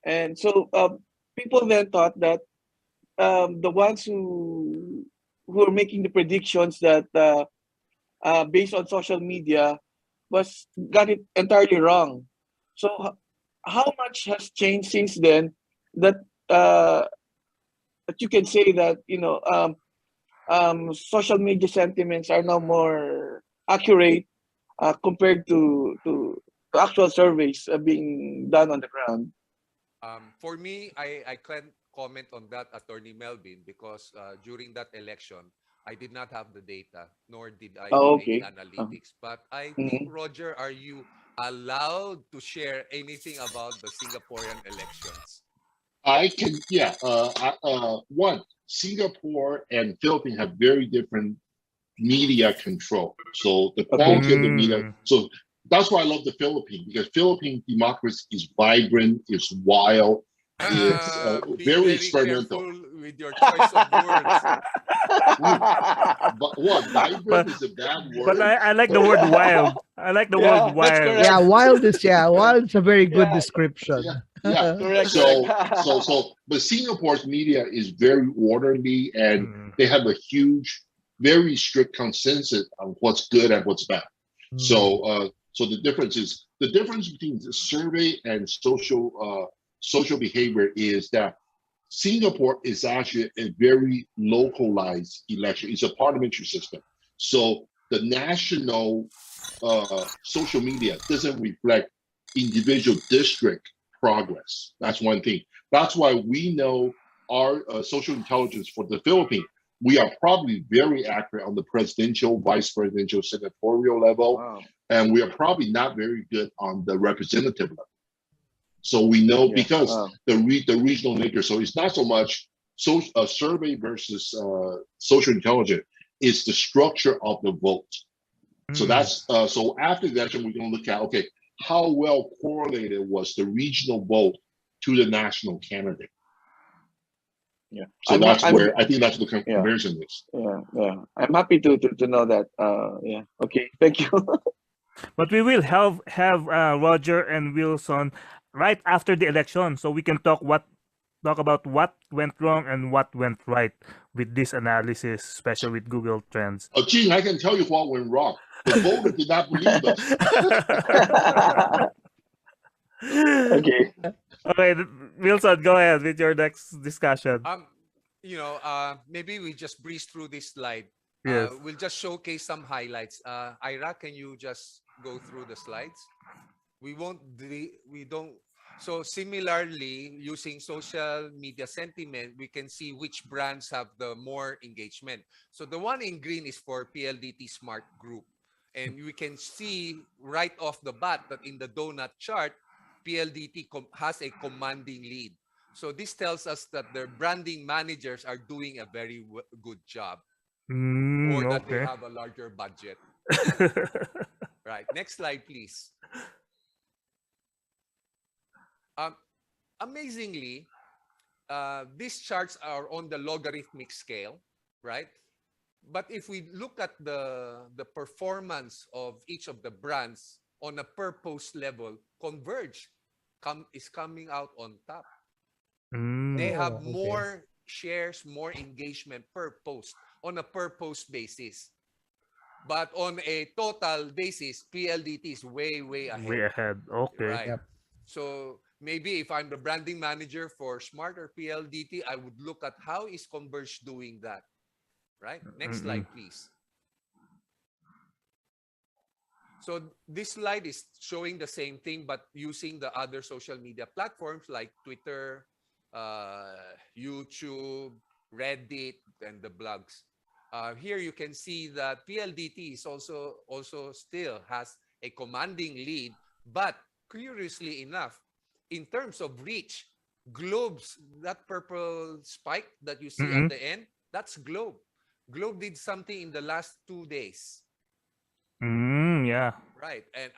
and so people then thought that the ones who were making the predictions that based on social media got it entirely wrong. So how much has changed since then that you can say that social media sentiments are now more accurate compared to actual surveys being done on the ground? For me, I can't comment on that, Attorney Melvin, because during that election, I did not have the data, nor did I do any analytics. But I think, Roger, are you allowed to share anything about the Singaporean elections? I can, yeah. One, Singapore and Philippines have very different media control. So the quality of the media. So that's why I love the Philippines, because Philippine democracy is vibrant, it's wild, it's very experimental. With your choice of words. But what, vibrant is a bad word? But I like the word wild. I like the word wild. Yeah, wild is a very good description. Yeah. Correct. So, correct. but Singapore's media is very orderly, and Mm. they have a huge, very strict consensus on what's good and what's bad. Mm. So the difference between the survey and social behavior is that Singapore is actually a very localized election. It's a parliamentary system. So the national social media doesn't reflect individual district progress. That's one thing. That's why we know our social intelligence for the Philippines. We are probably very accurate on the presidential, vice presidential, senatorial level, Wow. and we are probably not very good on the representative level. So we know Yeah. because Wow. the regional nature. So it's not so much survey versus social intelligence. It's the structure of the vote. So Mm. that's so after the election, we're going to look at okay, how well correlated was the regional vote to the national candidate. Yeah. So that's where I think that's what the Yeah. comparison is. Yeah. I'm happy to know that. Yeah. Okay. Thank you. But we will have Roger and Wilson right after the election, so we can talk about what went wrong and what went right with this analysis, especially with Google Trends. Gene, I can tell you what went wrong. The voter did not believe us. Okay. Okay, Wilson, go ahead with your next discussion. Maybe we just breeze through this slide. Yes. We'll just showcase some highlights. Ira, can you just go through the slides? We don't. So similarly, using social media sentiment, we can see which brands have the more engagement. So the one in green is for PLDT Smart Group. And we can see right off the bat that in the donut chart, PLDT has a commanding lead. So this tells us that their branding managers are doing a very good job, or that they Okay. have a larger budget. Right. Next slide, please. Amazingly, these charts are on the logarithmic scale, right? But if we look at the performance of each of the brands on a per post level, Converge is coming out on top. They have okay. more shares, more engagement per post on a per post basis. But on a total basis, PLDT is way ahead. Way ahead. Okay. Right. Yep. So maybe if I'm the branding manager for Smarter PLDT, I would look at how is Converge doing that. Right? Next slide, please. So this slide is showing the same thing, but using the other social media platforms like Twitter, YouTube, Reddit, and the blogs. Here you can see that PLDT is also still has a commanding lead, but curiously enough, in terms of reach, Globe's, that purple spike that you see at the end, that's Globe. Globe did something in the last 2 days. Yeah. Right. And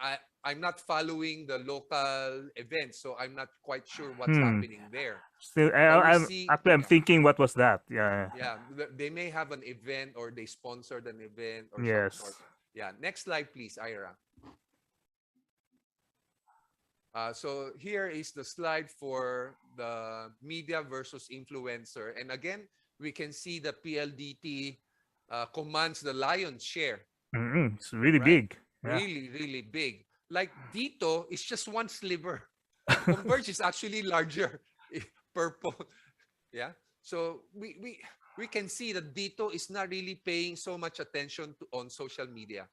I'm not following the local events, so I'm not quite sure what's happening there. Still, I'm thinking, what was that? Yeah. Yeah, they may have an event or they sponsored an event or Yes. some sort. Yeah. Next slide, please, Ira. So here is the slide for the media versus influencer. And again, we can see the PLDT commands the lion's share. It's really big. Yeah. Really big. Like Dito is just one sliver. Converge is actually larger. Purple. Yeah. So we can see that Dito is not really paying so much attention on social media.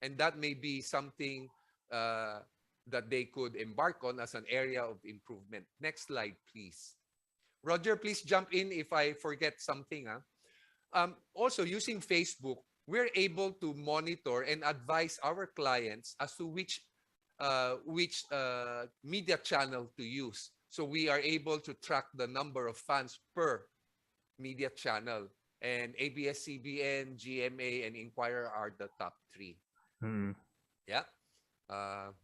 And that may be something that they could embark on as an area of improvement. Next slide, please. Roger, please jump in if I forget something. Also, using Facebook, we're able to monitor and advise our clients as to which media channel to use. So we are able to track the number of fans per media channel. And ABS-CBN, GMA, and Inquirer are the top 3. Yeah.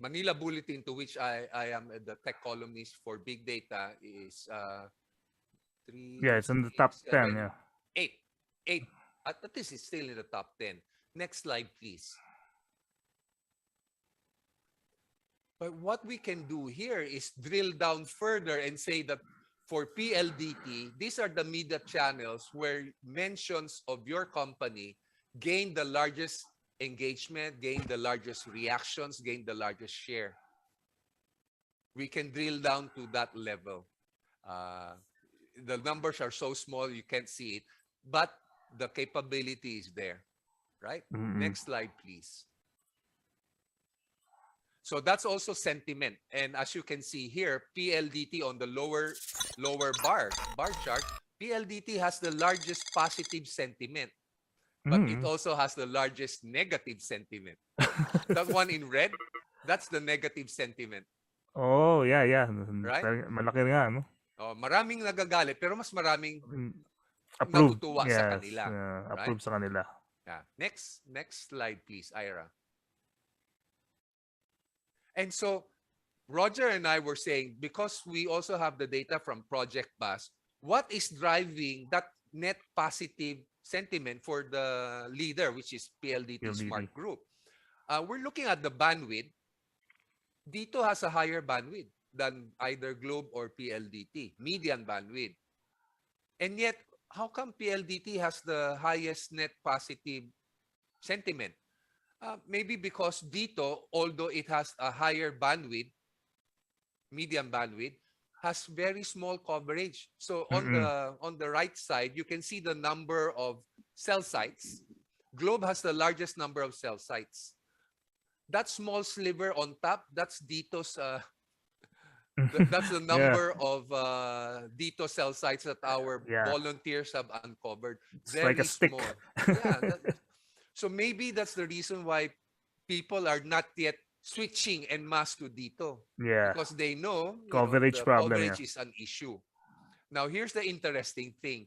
Manila Bulletin, to which I am the tech columnist for big data, is 3. Yeah, it's in the top 10. Yeah. 8. At least it's still in the top 10. Next slide, please. But what we can do here is drill down further and say that for PLDT, these are the media channels where mentions of your company gain the largest engagement, gain the largest reactions, gain the largest share. We can drill down to that level. The numbers are so small you can't see it, but the capability is there, right? Next slide, please. So that's also sentiment. And as you can see here, PLDT on the lower bar chart, PLDT has the largest positive sentiment, but it also has the largest negative sentiment. That one in red, that's the negative sentiment. Oh, yeah. Right? Malaki nga, no? Oh, maraming nagagalit, pero mas maraming Approved. natutuwa sa kanila. Approved sa kanila. Yeah. Next slide, please, Ira. And so Roger and I were saying, because we also have the data from Project Bus, what is driving that net positive sentiment for the leader, which is PLDT Smart Group? We're looking at the bandwidth. Dito has a higher bandwidth than either Globe or PLDT, median bandwidth. And yet, how come PLDT has the highest net positive sentiment? Maybe because dito, although it has a higher bandwidth, median bandwidth, has very small coverage. So on the right side, you can see the number of cell sites. Globe has the largest number of cell sites. That small sliver on top, that's Dito's. That's the number of Dito cell sites that our volunteers have uncovered. It's very like a stick. Small. Yeah. So maybe that's the reason why people are not yet switching en masse to Dito. Yeah. Because they know, coverage the problem, coverage is an issue. Now, here's the interesting thing.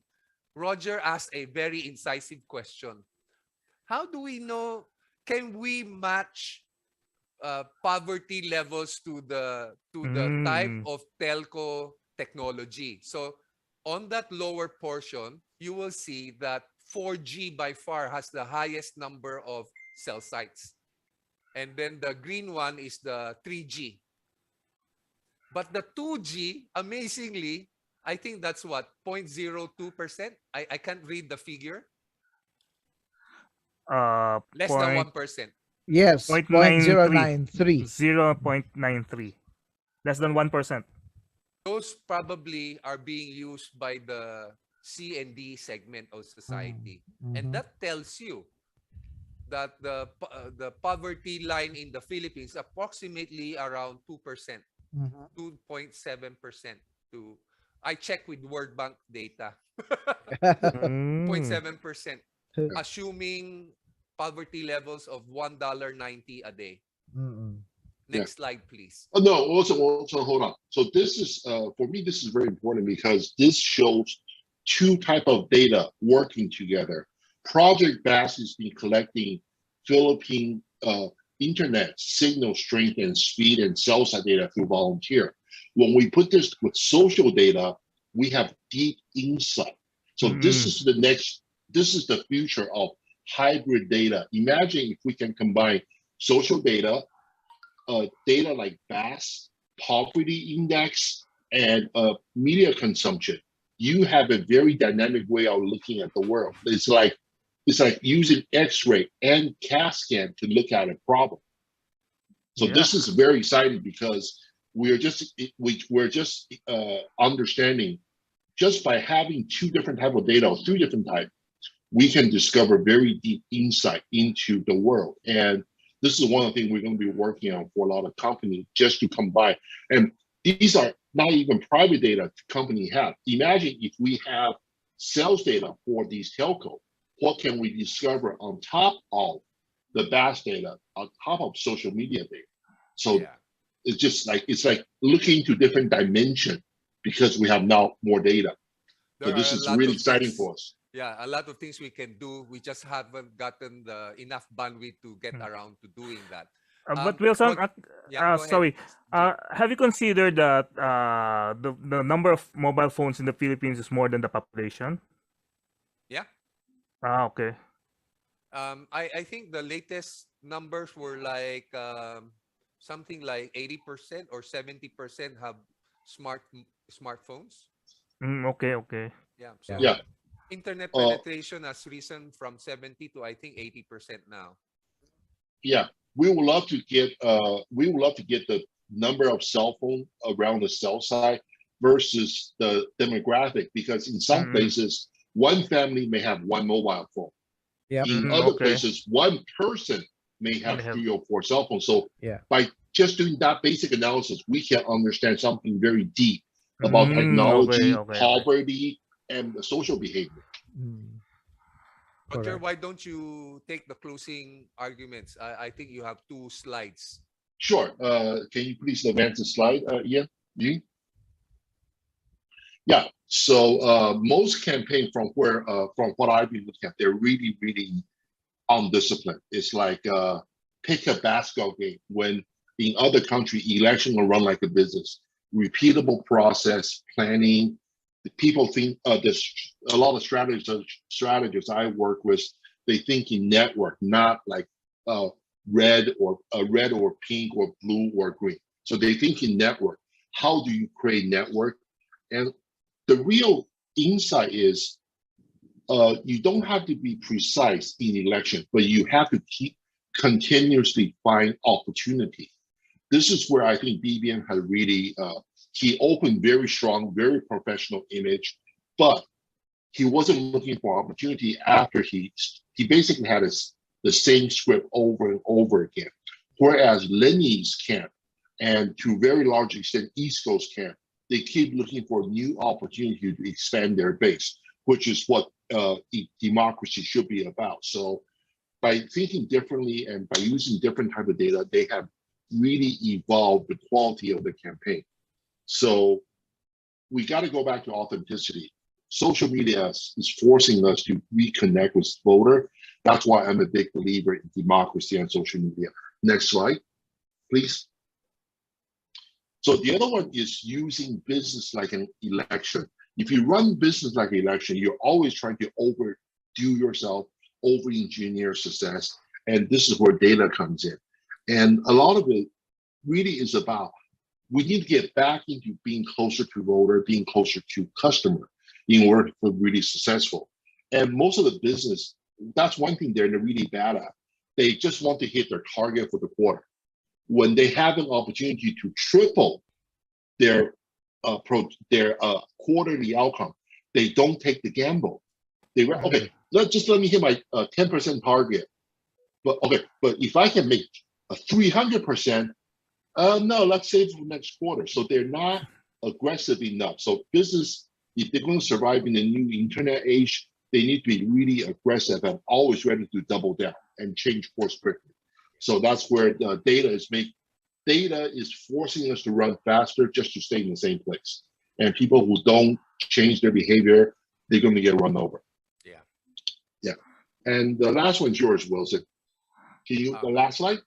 Roger asked a very incisive question. How do we know, can we match poverty levels to the type of telco technology? So on that lower portion, you will see that 4G by far has the highest number of cell sites. And then the green one is the 3G. But the 2G, amazingly, I think that's what, 0.02%? I can't read the figure. Less than 1%. Yes, 0.093. 0.93. Less than 1%. Those probably are being used by the C and D segment of society. And that tells you that the poverty line in the Philippines approximately around 2%, 2.7%. I checked with World Bank data. 0.7%, assuming poverty levels of $1.90 a day. Next slide, please. Oh, no, also hold on. So this is, for me, this is very important because this shows two type of data working together. Project BAS has been collecting Philippine internet signal strength and speed and cell site data through volunteer. When we put this with social data, we have deep insight. So this is the future of hybrid data. Imagine if we can combine social data, data like BAS, poverty index, and media consumption. You have a very dynamic way of looking at the world. It's like using X-ray and CAT scan to look at a problem. So this is very exciting because we're just understanding, just by having two different type of data or three different types, we can discover very deep insight into the world. And this is one of the things we're going to be working on for a lot of companies, just to combine. And these are not even private data company have. Imagine if we have sales data for these telco, what can we discover on top of the BAS data, on top of social media data? So it's just like, it's like looking to different dimension because we have now more data. So this is really exciting for us. Yeah, a lot of things we can do. We just haven't gotten enough bandwidth to get around to doing that. But Wilson, sorry, have you considered that the number of mobile phones in the Philippines is more than the population? Yeah. Okay. I think the latest numbers were like something like 80% or 70% have smartphones. Okay, okay. Yeah. So Yeah. internet Uh, penetration has risen from 70 to I think 80% now. yeah. We would love to get the number of cell phone around the cell site versus the demographic, because in some places one family may have one mobile phone. Yep. In other Okay. places, one person may have May have- 3 or 4 cell phones. So Yeah. by just doing that basic analysis, we can understand something very deep about Okay, technology, okay. poverty, and the social behavior. Mm, Roger, correct. why don't you take the closing arguments? I think you have 2 slides. Sure. Can you please advance the slide, Ian? Jing? Yeah. So most campaign from what I've been looking at, they're really, really undisciplined. It's like pick a basketball game when in other country election will run like a business. Repeatable process, planning. The people think there's a lot of strategists I work with. They think in network, not like red or pink or blue or green. So they think in network. How do you create network? And the real insight is you don't have to be precise in election, but you have to keep continuously find opportunity. This is where I think BBM had really, he opened very strong, very professional image, but he wasn't looking for opportunity after he basically had the same script over and over again. Whereas LENI's camp, and to a very large extent East Coast camp, they keep looking for new opportunity to expand their base, which is what democracy should be about. So by thinking differently and by using different type of data, they have really evolved the quality of the campaign. So we got to go back to authenticity. Social media is forcing us to reconnect with voter. That's why I'm a big believer in democracy and social media. Next slide, please. So the other one is using business like an election. If you run business like an election, you're always trying to overdo yourself, over-engineer success. And this is where data comes in. And a lot of it really is about, we need to get back into being closer to voter, being closer to customer in order to be really successful. And most of the business, that's one thing they're really bad at. They just want to hit their target for the quarter. When they have an opportunity to triple their quarterly outcome, they don't take the gamble. They okay, let me hit my 10% target. But okay, but if I can make a 300%, no, let's save for next quarter. So they're not aggressive enough. So business, if they're going to survive in the new internet age, they need to be really aggressive and always ready to double down and change course quickly. So that's where the data is forcing us to run faster just to stay in the same place. And people who don't change their behavior, they're going to get run over. Yeah. Yeah. And the last one's yours, Wilson. Can you, the last slide?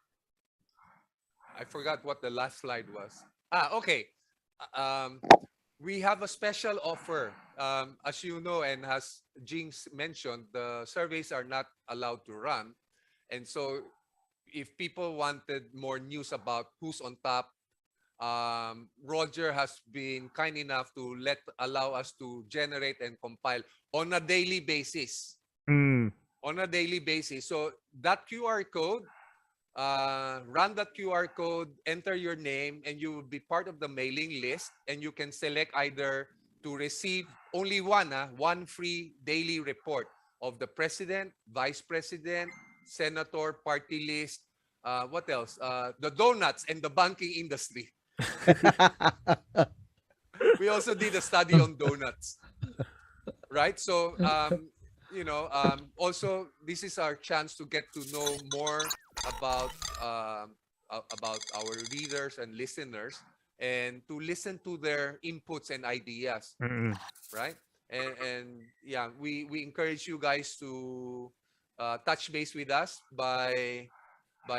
I forgot what the last slide was. Okay. We have a special offer. As you know, and as Jing mentioned, the surveys are not allowed to run. And so if people wanted more news about who's on top, Roger has been kind enough to allow us to generate and compile on a daily basis. On a daily basis. So that QR code, run that QR code, enter your name, and you will be part of the mailing list. And you can select either to receive only one free daily report of the president, vice president, senator, party list, what else? The donuts and the banking industry. We also did a study on donuts, right? So, also this is our chance to get to know more about our readers and listeners, and to listen to their inputs and ideas, right? And yeah, we encourage you guys to touch base with us by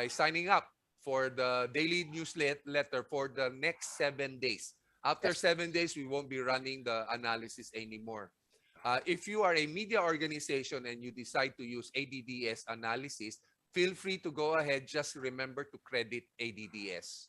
signing up for the daily newsletter for the next 7 days. After 7 days, we won't be running the analysis anymore. If you are a media organization and you decide to use ADDS analysis, feel free to go ahead. Just remember to credit ADDS.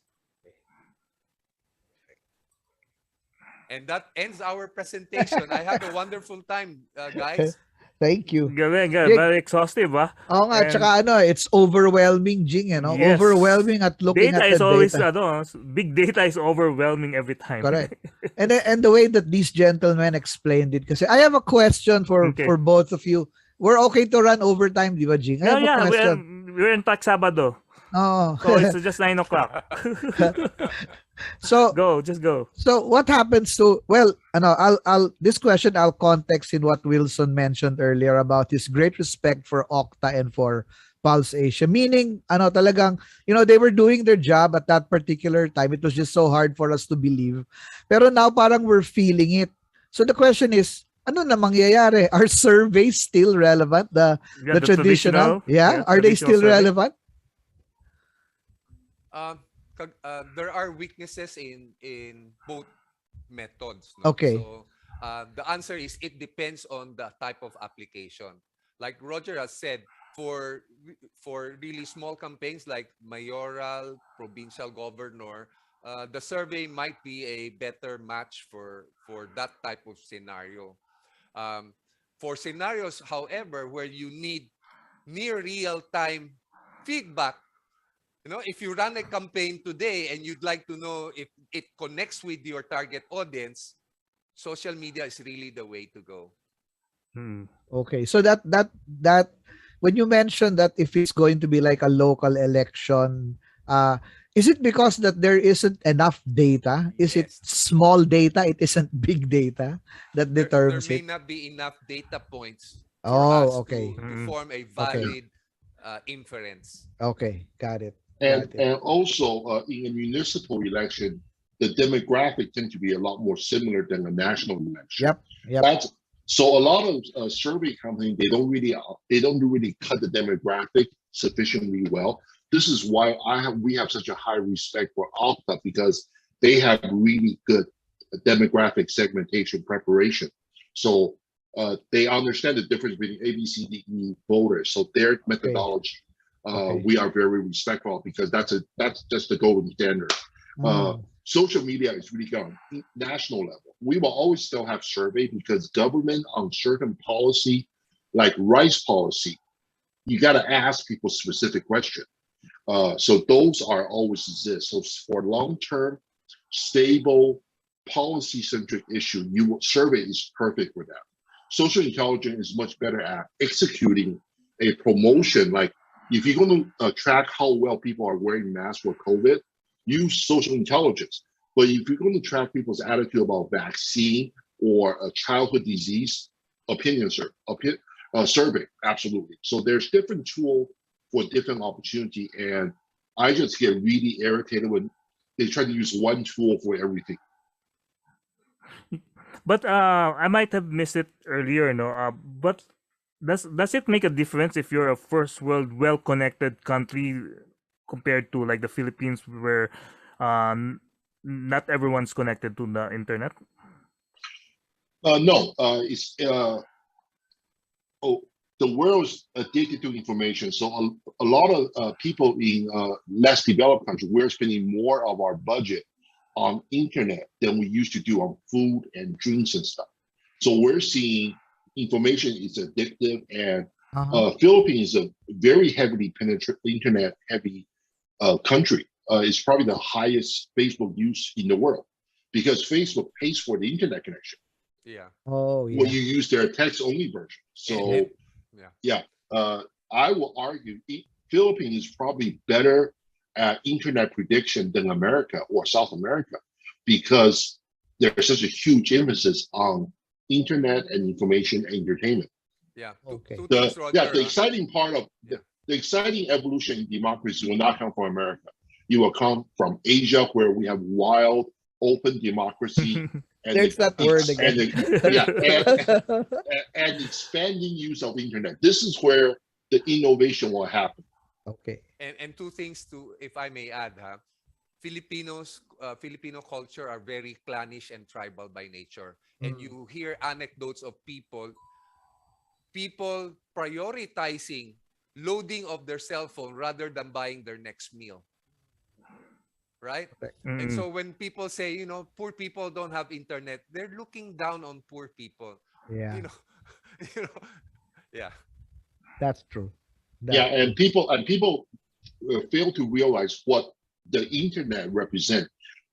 And that ends our presentation. I had a wonderful time, guys. Thank you. Galing, Jing, very exhaustive, ah. oo nga, And tsaka ano, it's overwhelming, Jing, you know? yes, Overwhelming at looking data at is the always data. big data is overwhelming every time. Correct. And the way that these gentlemen explained it, kasi I have a question for Okay. both of you. We're okay to run overtime, di ba, Jing? I have a question. We're in TechSabado. Oh. So it's just 9 o'clock. So Just go. So what happens to, well, ano, I'll this question I'll context in what Wilson mentioned earlier about his great respect for Okta and for Pulse Asia. Meaning, ano, talagang, you know, they were doing their job at that particular time. It was just so hard for us to believe. Pero now parang we're feeling it. So the question is, ano na mangyayari? Are surveys still relevant? The traditional? Yeah, are they traditional still survey. relevant? There are weaknesses in both methods. No? Okay. So the answer is it depends on the type of application. Like Roger has said, for really small campaigns like mayoral, provincial governor, the survey might be a better match for that type of scenario. For scenarios, however, where you need near real-time feedback, you know, if you run a campaign today and you'd like to know if it connects with your target audience, social media is really the way to go. Okay. So that when you mentioned that if it's going to be like a local election, is it because that there isn't enough data? Is it Yes. small data? It isn't big data that There determines may it? not be enough data points for Oh, us okay. to form a valid inference. Okay. Got it. And Got it. also in a municipal election, the demographic tend to be a lot more similar than a national election. Yep. That's so a lot of survey companies they don't really cut the demographic sufficiently well. This is why we have such a high respect for Okta because they have really good demographic segmentation preparation. So they understand the difference between A, B, C, D, E voters. So their methodology. Okay. We are very respectful because that's just the golden standard. Social media is really gone national level. We will always still have survey because government on certain policy, like rice policy, you got to ask people specific question. So those are always exist. So for long-term, stable, policy-centric issue, survey is perfect for that. Social intelligence is much better at executing a promotion like if you're going to track how well people are wearing masks for COVID, use social intelligence. But if you're going to track people's attitude about vaccine or a childhood disease, survey, absolutely. So there's different tool for different opportunity, and I just get really irritated when they try to use one tool for everything. But I might have missed it earlier, no. But does it make a difference if you're a first world well-connected country compared to like the Philippines where not everyone's connected to the internet? No, the world's addicted to information. So a lot of people in less developed countries, we're spending more of our budget on internet than we used to do on food and drinks and stuff. So we're seeing information is addictive, and Philippines is a very heavily penetrated internet heavy country. It's probably the highest Facebook use in the world because Facebook pays for the internet connection. Yeah. Oh, yeah. Well, you use their text only version. So I will argue Philippines is probably better at internet prediction than America or South America because there's such a huge emphasis on internet and information entertainment. Yeah. Okay. The exciting part of the exciting evolution in democracy will not come from America. It will come from Asia, where we have wild, open democracy. And There's that word again. And expanding use of internet. This is where the innovation will happen. Okay. And two things if I may add, Filipino culture are very clannish and tribal by nature. And you hear anecdotes of people prioritizing loading of their cell phone rather than buying their next meal. Right? And so when people say, you know, poor people don't have internet, they're looking down on poor people. Yeah. You know, you know, yeah. That's true. Yeah, and people fail to realize what the internet represents.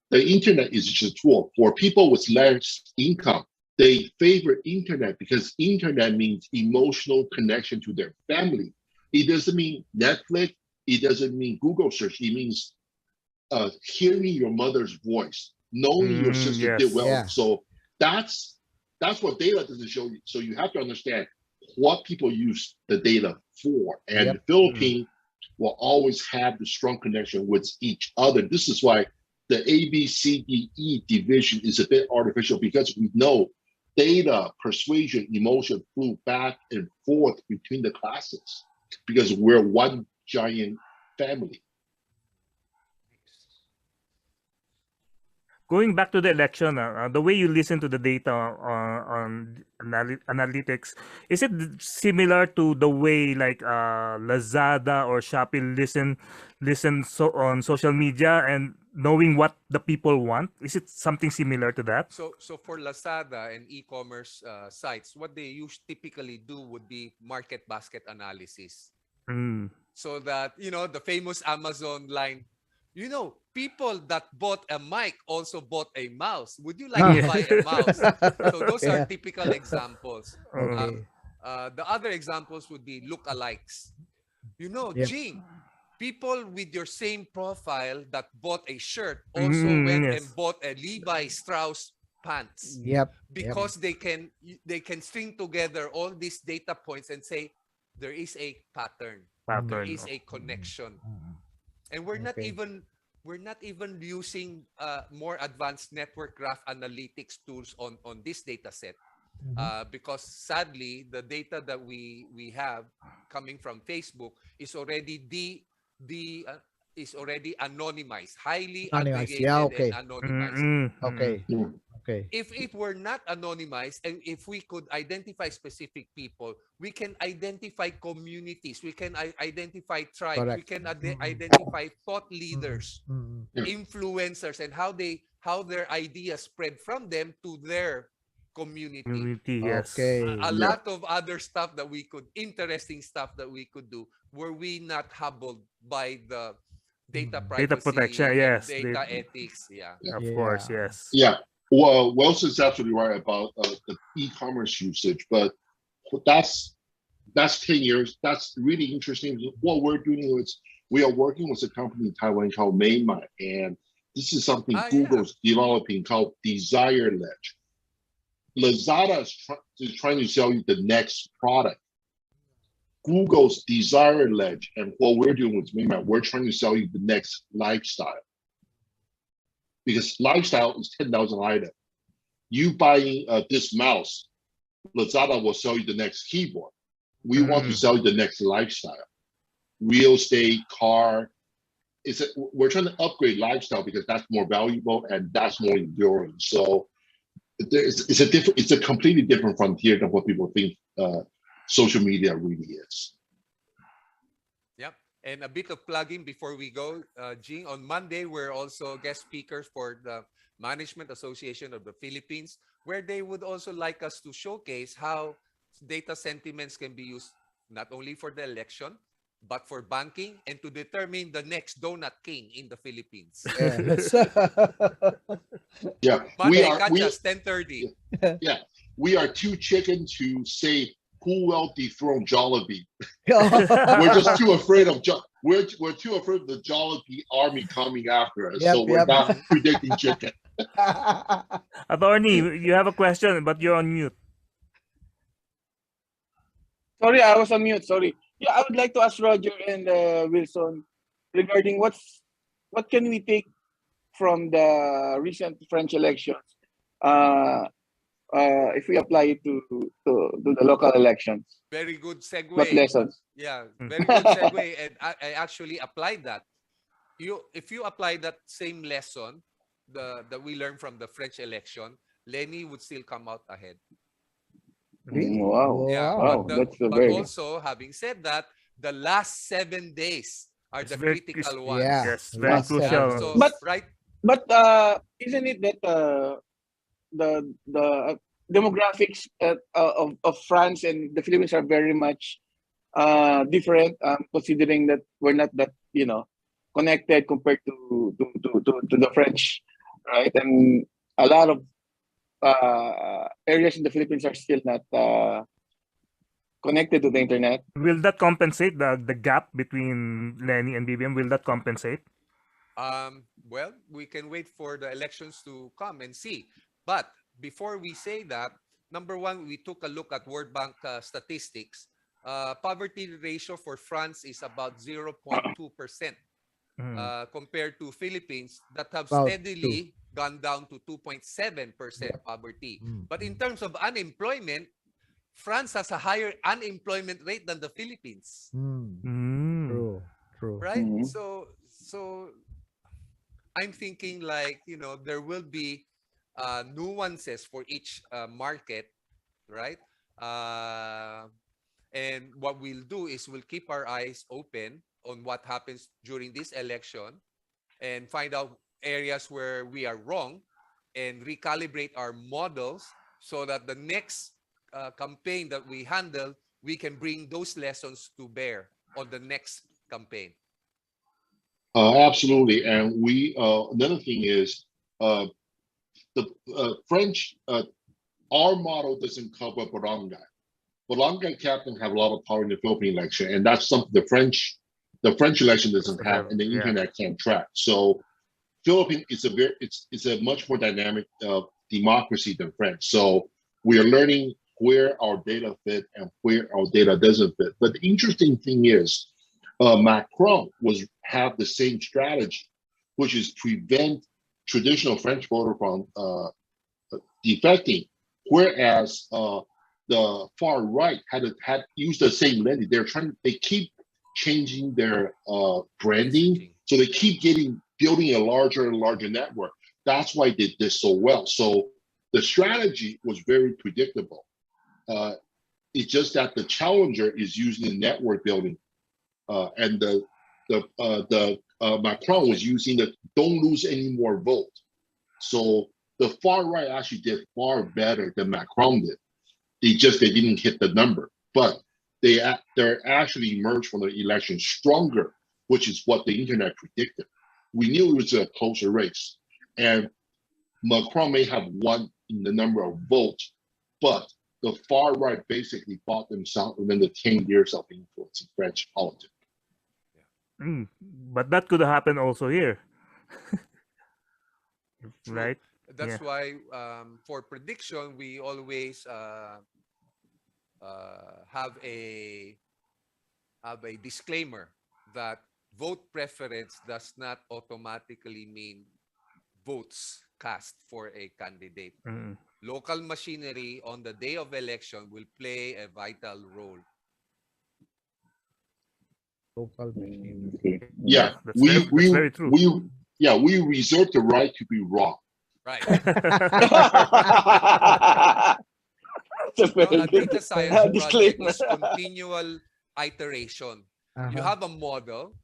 The internet is just a tool for people with less income. They favor internet because internet means emotional connection to their family. It doesn't mean Netflix. It doesn't mean Google search. It means hearing your mother's voice, knowing your sister did well. Yeah. So that's what data doesn't show you. So you have to understand what people use the data for. And the Philippines will always have the strong connection with each other. This is why the ABCDE division is a bit artificial, because we know data, persuasion, emotion flew back and forth between the classes because we're one giant family. Going back to the election, the way you listen to the data on analytics, is it similar to the way like Lazada or Shopee listen on social media and knowing what the people want? Is it something similar to that? So for Lazada and e-commerce sites, what they typically do would be market basket analysis. So that, you know, the famous Amazon line, you know, people that bought a mic also bought a mouse. Would you like to buy a mouse? So those are typical examples. Okay. The other examples would be lookalikes. You know, Jing, people with your same profile that bought a shirt also went and bought a Levi Strauss pants. Because they can string together all these data points and say there is a pattern. There is a connection. And we're not even using more advanced network graph analytics tools on this data set, because sadly the data that we have coming from Facebook is already anonymized, highly aggregated and anonymized. Okay. If it were not anonymized, and if we could identify specific people, we can identify communities, we can identify tribes, we can identify thought leaders, influencers, and how their ideas spread from them to their community. A lot of other stuff that interesting stuff that we could do, were we not hobbled by the data privacy, protection, data ethics. Of course, yes. Yeah. Well, Wilson's absolutely right about the e-commerce usage, but that's 10 years. That's really interesting. What we're doing is we are working with a company in Taiwan called MSI, and this is something Google's developing called Desire Ledge. Lazada is trying to sell you the next product. Google's Desire Ledge and what we're doing with MSI, we're trying to sell you the next lifestyle. Because lifestyle is 10,000 items. You buying this mouse, Lazada will sell you the next keyboard. We want to sell you the next lifestyle. Real estate, car. We're trying to upgrade lifestyle because that's more valuable and that's more enduring. So it's a completely different frontier than what people think social media really is. And a bit of plugging before we go, Jing, on Monday, we're also guest speakers for the Management Association of the Philippines, where they would also like us to showcase how data sentiments can be used not only for the election, but for banking and to determine the next donut king in the Philippines. Monday, catch us, 10:30. Yeah, we are too chicken to say who will dethrone Jollibee. We're just too afraid of we're too afraid of the Jollibee army coming after us. So we're not predicting chicken. Attorney, you have a question, but you're on mute. Sorry, I was on mute. Sorry. Yeah, I would like to ask Roger and Wilson regarding what can we take from the recent French elections if we apply it to the local elections. Very good segue. What lessons? Yeah, very good segue. And I actually applied that. If you apply that same lesson that we learned from the French election, LENI would still come out ahead. Wow. Yeah, wow. but also, having said that, the last 7 days are It's the very critical ones. Yeah. Yes, very Last 7 crucial. So, days. But right? But isn't it that the demographics of France and the Philippines are very much different, considering that we're not that connected compared to the French, right? And a lot of areas in the Philippines are still not connected to the internet. Will that compensate the gap between Lenny and BBM? Will that compensate? Well, we can wait for the elections to come and see. But before we say that, number one, we took a look at World Bank statistics. Poverty ratio for France is about 0.2%, compared to Philippines that have About steadily gone down to 2.7% poverty. But in terms of unemployment, France has a higher unemployment rate than the Philippines, True. right? Mhm. So I'm thinking like, there will be nuances for each market, right? And what we'll do is we'll keep our eyes open on what happens during this election and find out areas where we are wrong and recalibrate our models so that the next campaign that we handle, we can bring those lessons to bear on the next campaign. Absolutely. And another thing is, the French, our model doesn't cover barangay. Barangay captain have a lot of power in the Philippine election, and that's something the French election doesn't have, and the internet can't track. So, Philippine is it's a much more dynamic democracy than French. So we are learning where our data fit and where our data doesn't fit. But the interesting thing is, Macron have the same strategy, which is prevent traditional French voter from defecting, whereas the far right had used the same lens. They keep changing their branding, so they keep building a larger and larger network. That's why they did so well. So the strategy was very predictable. It's just that the challenger is using the network building, and the Macron was using the don't lose any more vote. So the far right actually did far better than Macron did. They didn't hit the number, but they're actually emerged from the election stronger, which is what the internet predicted. We knew it was a closer race, and Macron may have won in the number of votes, but the far right basically bought themselves within the 10 years of influence in French politics. But that could happen also here. True. Right? That's why for prediction, we always have a disclaimer that vote preference does not automatically mean votes cast for a candidate. Local machinery on the day of election will play a vital role. Local machine. Yeah, That's very true. We reserve the right to be wrong. Right. That's a very A good data science project disclaimer. is continual iteration. You have a model,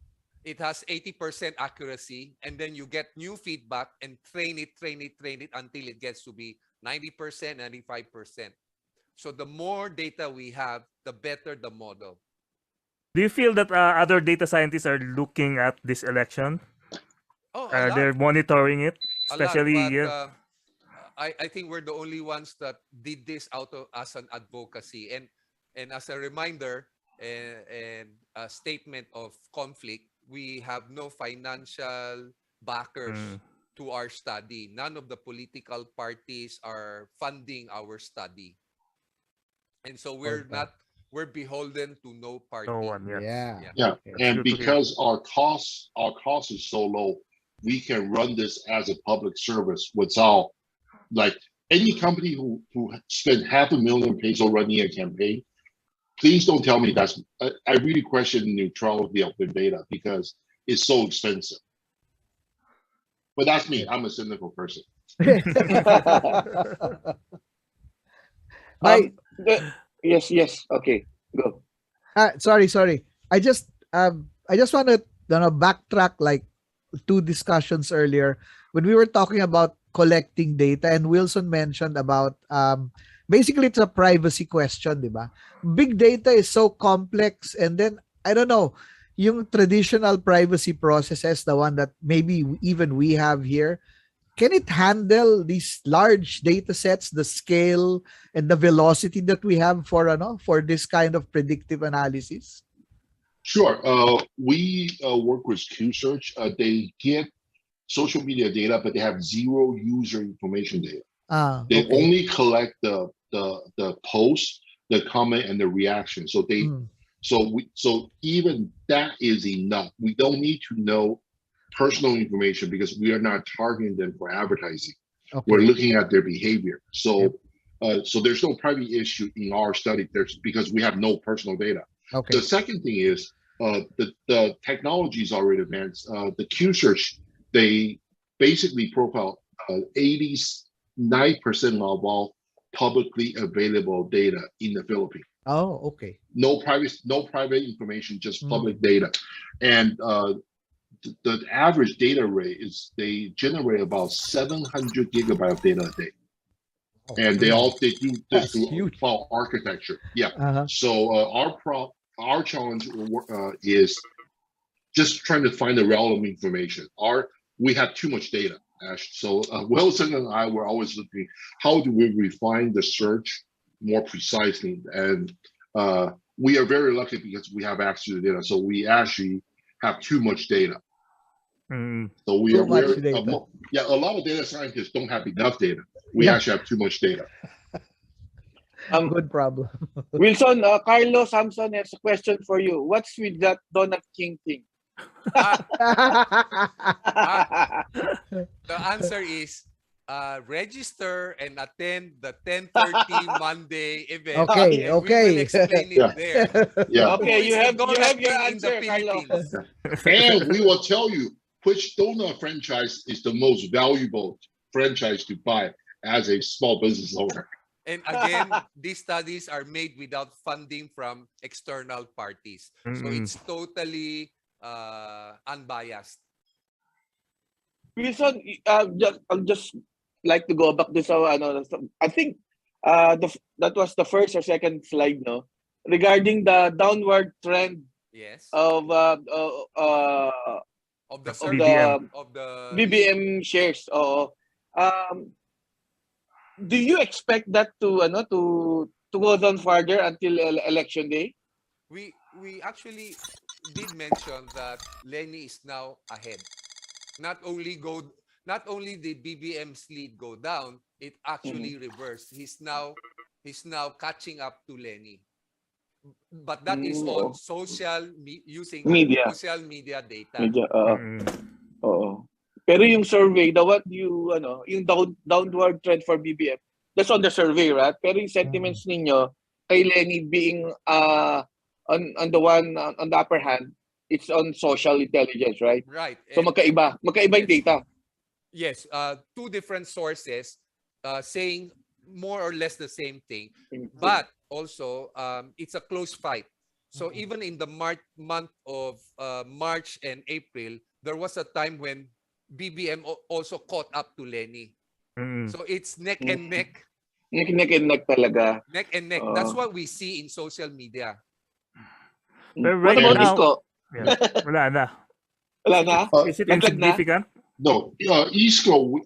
it has 80% accuracy, and then you get new feedback and train it until it gets to be 90%, 95%. So the more data we have, the better the model. Do you feel that other data scientists are looking at this election? Oh, They're monitoring it, especially but I think we're the only ones that did this as an advocacy, and as a reminder and a statement of conflict. We have no financial backers to our study. None of the political parties are funding our study, and so we're beholden to no party. No one, yes. Yeah. And good to hear. because our cost is so low, we can run this as a public service without, like, any company who spent $500,000 pesos running a campaign. Please don't tell me that's. I really question the neutrality of their data because it's so expensive. But that's me. I'm a cynical person. Yes. Okay. Go. Sorry. I just want to backtrack like two discussions earlier when we were talking about collecting data, and Wilson mentioned about basically it's a privacy question, di ba? Big data is so complex, and then I don't know, yung traditional privacy processes, the one that maybe even we have here, can it handle these large data sets, the scale and the velocity that we have for this kind of predictive analysis? Sure. We work with Q-Search. They get social media data, but they have zero user information data. They Okay. only collect the post, the comment, and the reaction. So so even that is enough. We don't need to know personal information because we are not targeting them for advertising. Okay. We're looking at their behavior. So so there's no privacy issue in our study. Because we have no personal data. Okay. The second thing is the technology is already advanced. The Q-Search, they basically profile 89% of all publicly available data in the Philippines. Oh, okay. No private information, just public data. And the average data rate is they generate about 700 gigabytes of data a day. And they do this through cloud architecture. Yeah. So our challenge is just trying to find the relevant information. We have too much data, Ash. So Wilson and I were always looking, how do we refine the search more precisely? And we are very lucky because we have access to the data. So we actually have too much data. So we Too are much very, data. a lot of data scientists don't have enough data. We actually have too much data. Good problem. Wilson, Carlo Samson has a question for you. What's with that Donut King thing? The answer is register and attend the 10:30 Monday event. Okay, and okay. We will explain it there. Yeah. Okay, you have Donut your King in the answer, Carlo. Philippines. And we will tell you which donut franchise is the most valuable franchise to buy as a small business owner. And again, these studies are made without funding from external parties. So it's totally unbiased. Wilson, I'll just like to go back to I think that was the first or second slide, no? Regarding the downward trend Yes. of Of the BBM. of the BBM shares. Do you expect that to go down further until election day? we actually did mention that LENI is now ahead. Not only did BBM's lead go down, it actually reversed. He's now catching up to LENI. But that is on using Media. social media data. Oo. Pero yung survey, yung downward trend for BBM, that's on the survey, right? Pero yung sentiments ninyo kay LENI being on the upper hand, it's on social intelligence, right? Right. So magkaiba yung data. Yes, two different sources saying more or less the same thing, but also it's a close fight. So even in the month of March and April, there was a time when BBM also caught up to LENI. So it's neck and neck. Neck and neck talaga. Neck and neck. That's what we see in social media. But What right about now, Isko? wala na. Wala na? Is it Laglag na? insignificant? No, Isco,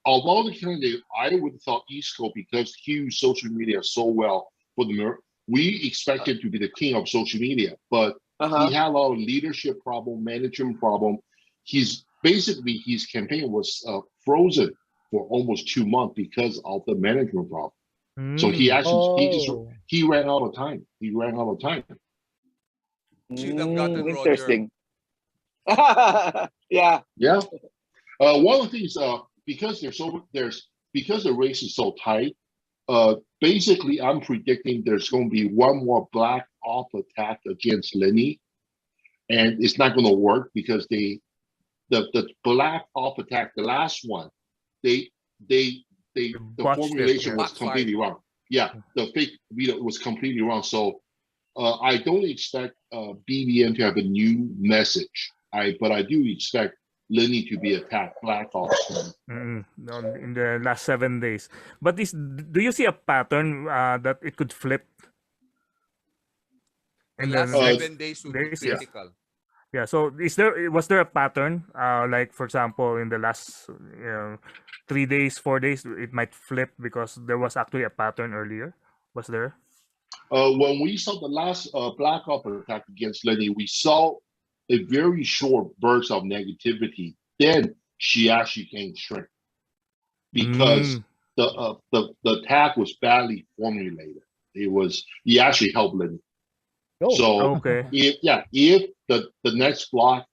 although the candidate, I would thought Isco, because he used social media so well for we expect him to be the king of social media, but he had a lot of leadership problem, management problem. His campaign was frozen for almost 2 months because of the management problem. So he actually he ran out of time. He ran out of time. Should have gotten interesting. Yeah. Yeah. One of the things, because because the race is so tight, basically I'm predicting there's going to be one more black off attack against LENI, and it's not going to work because the black off attack, the last one, the formulation was completely wrong. Yeah, the fake video was completely wrong. So I don't expect BBM to have a new message. But I do expect LENI to be attacked Black Ops. In the last 7 days. But do you see a pattern that it could flip? The in last the next 7 days would be days? Yeah. critical. Yeah. So was there a pattern? Like for example, in the last 3 days, 4 days, it might flip because there was actually a pattern earlier. Was there? When we saw the last Black Ops attack against LENI, we saw a very short burst of negativity. Then she actually gained strength because the attack was badly formulated. He actually helped LENI. Oh, So Okay. if the next Black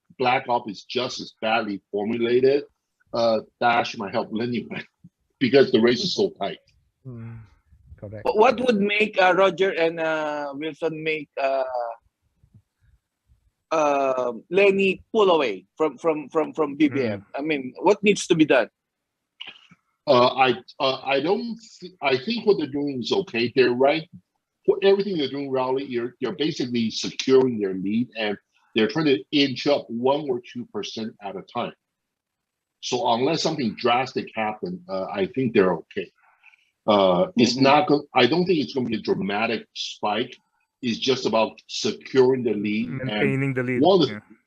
Ops is just as badly formulated, that actually might help LENI because the race is so tight. correct. What would make Roger and Wilson make LENI pull away from BBM? I mean, what needs to be done? I think what they're doing is okay. They're right. For everything they're doing, Rowley, you're basically securing their lead, and they're trying to inch up 1 or 2% at a time. So unless something drastic happens, I think they're okay. It's not going. I don't think it's going to be a dramatic spike. It's just about securing the lead, Maintaining the lead.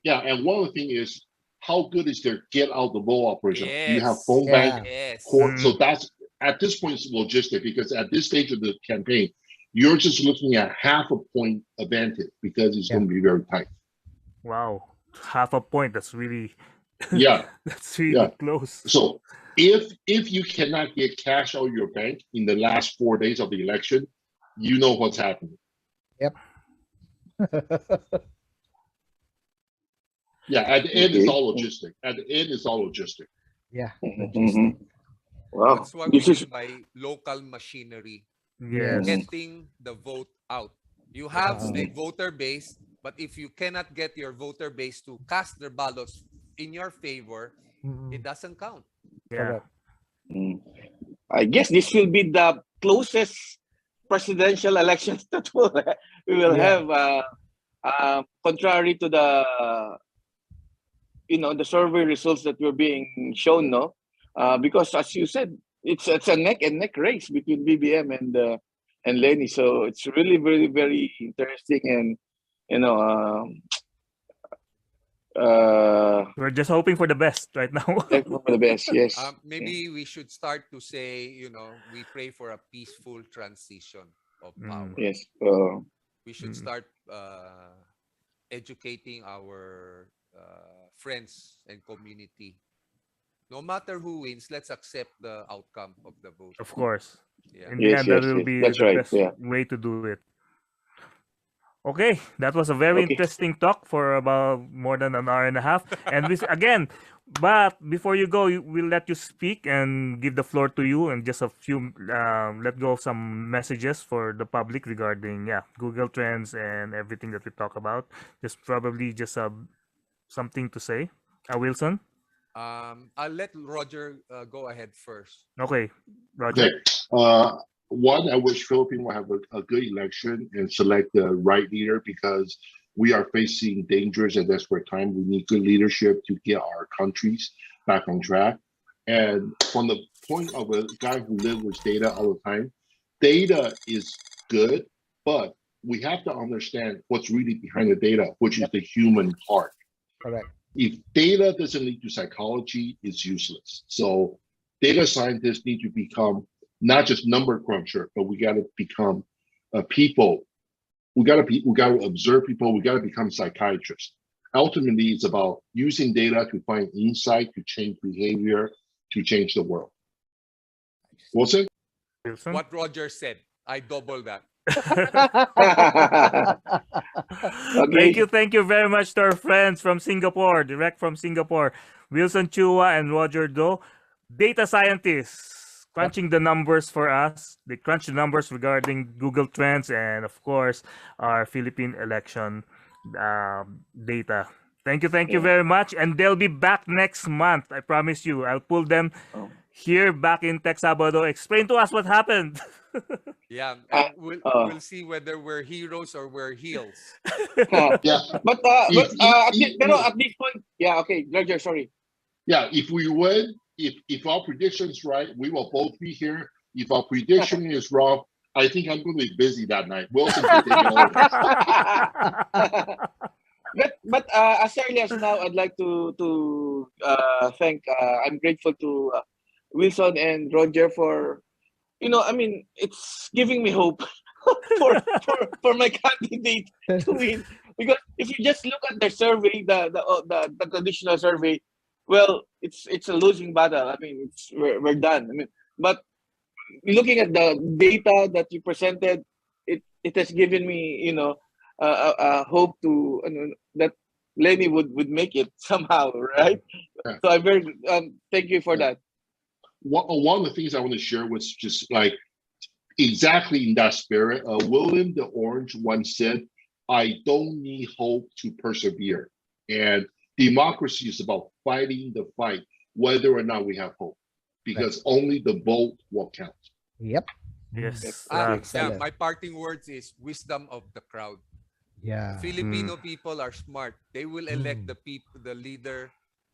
And one of the things is how good is their get out the vote operation? Yes. Do you have phone bank? Yes. So that's at this point it's logistic, because at this stage of the campaign, you're just looking at half a point advantage because it's going to be very tight. Wow, half a point. That's really that's really Yeah. close. So if you cannot get cash out of your bank in the last 4 days of the election, you know what's happening. Yep. Yeah, at the end it's all logistic. At the end it's all logistic. Yeah. Wow, That's what we mean by local machinery. Yes. Getting the vote out. You have a voter base, but if you cannot get your voter base to cast their ballots in your favor, it doesn't count. Yeah. I guess this will be the closest presidential elections that we will have, contrary to the the survey results that were being shown, no? Because as you said, it's a neck and neck race between BBM and LENI. So it's really very, very interesting, and We're just hoping for the best right now. for the best. Yes. Maybe we should start to say, we pray for a peaceful transition of power. Yes. We should start educating our friends and community. No matter who wins, let's accept the outcome of the vote. Of course. Yeah. In the end, that will be That's the right. best way to do it. Okay, that was a very interesting talk for about more than an hour and a half. And but before you go, we'll let you speak and give the floor to you, and just a few, let go of some messages for the public regarding Google Trends and everything that we talk about. Just something to say. Wilson? I'll let Roger go ahead first. Okay, Roger. Okay. One, I wish Philippines will have a good election and select the right leader, because we are facing dangerous and desperate time. We need good leadership to get our countries back on track. And from the point of a guy who lives with data all the time, data is good, but we have to understand what's really behind the data, which is the human heart. Correct. If data doesn't lead to psychology, it's useless. So data scientists need to become not just number cruncher, but we got to become people. We got to observe people. We got to become psychiatrists. Ultimately, it's about using data to find insight, to change behavior, to change the world. Wilson? What Roger said, I double that. Thank you very much to our friends from Singapore, direct from Singapore, Wilson CHUA and Roger Do, data scientists, crunching the numbers for us. They crunch the numbers regarding Google Trends and, of course, our Philippine election data. Thank you very much. And they'll be back next month. I promise you. I'll pull them here back in TechSabado. Explain to us what happened. Yeah, Ah, and oh. we'll see whether we're heroes or we're heels. Yeah. Pero at this point, yeah, okay, Roger, sorry. Yeah, if we win, if our prediction is right, we will both be here. If our prediction is wrong, I think I'm going to be busy that night. Wilson can take it over. But as early as now, I'd like to thank. I'm grateful to Wilson and Roger for, I mean, it's giving me hope for my candidate to win. Because if you just look at the survey, the traditional survey, well, it's a losing battle. I mean, we're done. I mean, but looking at the data that you presented, it has given me, hope to that Lenny would make it somehow, right? Yeah. So I'm very thank you for that. One of the things I want to share was just like exactly in that spirit. William the Orange once said, "I don't need hope to persevere," and democracy is about fighting the fight, whether or not we have hope, because only the vote will count. Yep. Yes. Yeah, Excellent. my parting words is wisdom of the crowd. Yeah. Filipino people are smart. They will elect the leader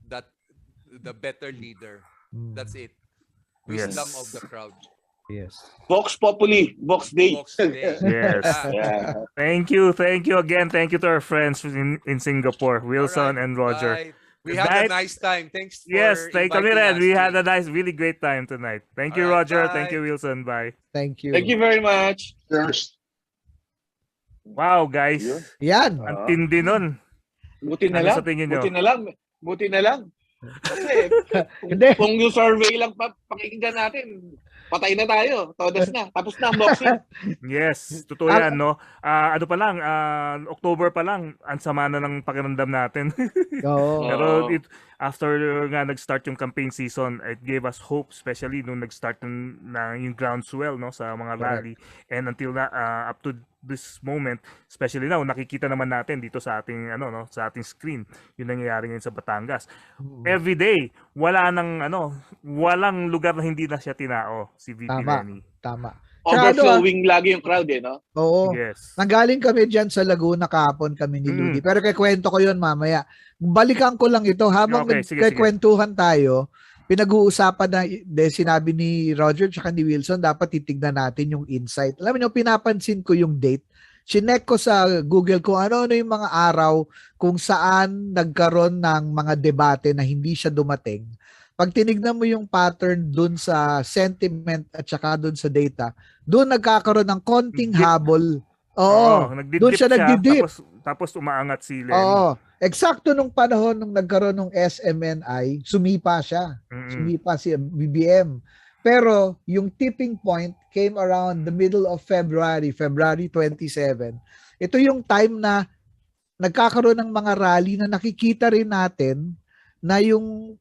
the better leader. That's it. Wisdom of the crowd. Yes. Vox Populi, Vox Day. Vox Day. Yes. Yeah. Thank you again. Thank you to our friends in Singapore, Wilson and Roger. Bye. We Good had night. a nice time. Thanks for Yes, thank you, inviting us. we had Jing. a nice, really great time tonight. Thank you, All right, Roger. bye. Thank you, Wilson. Bye. Thank you. Thank you very much. Cheers. Wow, guys. Yun. Yan. Ang tindi nun. Buti na Ano lang. sa tingin nyo? Buti na lang. Kasi Hindi. kung yung survey lang pakikinggan natin, patay na tayo. Todas na. Tapos na ang boxing. Yes, totoo yan, no? Ano pa lang, October pa lang, ang sama na ng pakiramdam natin. Oo. Pero after nga nag-start yung campaign season, it gave us hope, especially nung nag-start na yung groundswell, no, sa mga rally. And until na, up to this moment, especially now, nakikita naman natin dito sa ating, sa ating screen, yung nangyayari ngayon sa Batangas. Every day, walang lugar na hindi na siya tinao, si VP Lenny. Tama. Overflowing lagi yung crowd no? Oo. Yes. Nanggaling kami dyan sa Laguna kahapon kami ni Ludi. Pero kwento ko yun mamaya. Balikan ko lang ito. Habang nagkikwentuhan tayo, pinag-uusapan na sinabi ni Roger at ni Wilson, dapat titignan natin yung insight. Alam niyo, pinapansin ko yung date. Chinek ko sa Google kung ano yung mga araw kung saan nagkaroon ng mga debate na hindi siya dumating. Pag tinignan mo yung pattern dun sa sentiment at saka dun sa data, dun nagkakaroon ng konting habol. Oo. Dun siya nagdidip. Tapos umaangat si Lenny. Oo. Eksakto nung panahon nung nagkaroon ng SMNI, sumipa siya. Sumipa si BBM. Pero yung tipping point came around the middle of February 27. Ito yung time na nagkakaroon ng mga rally na nakikita rin natin na yung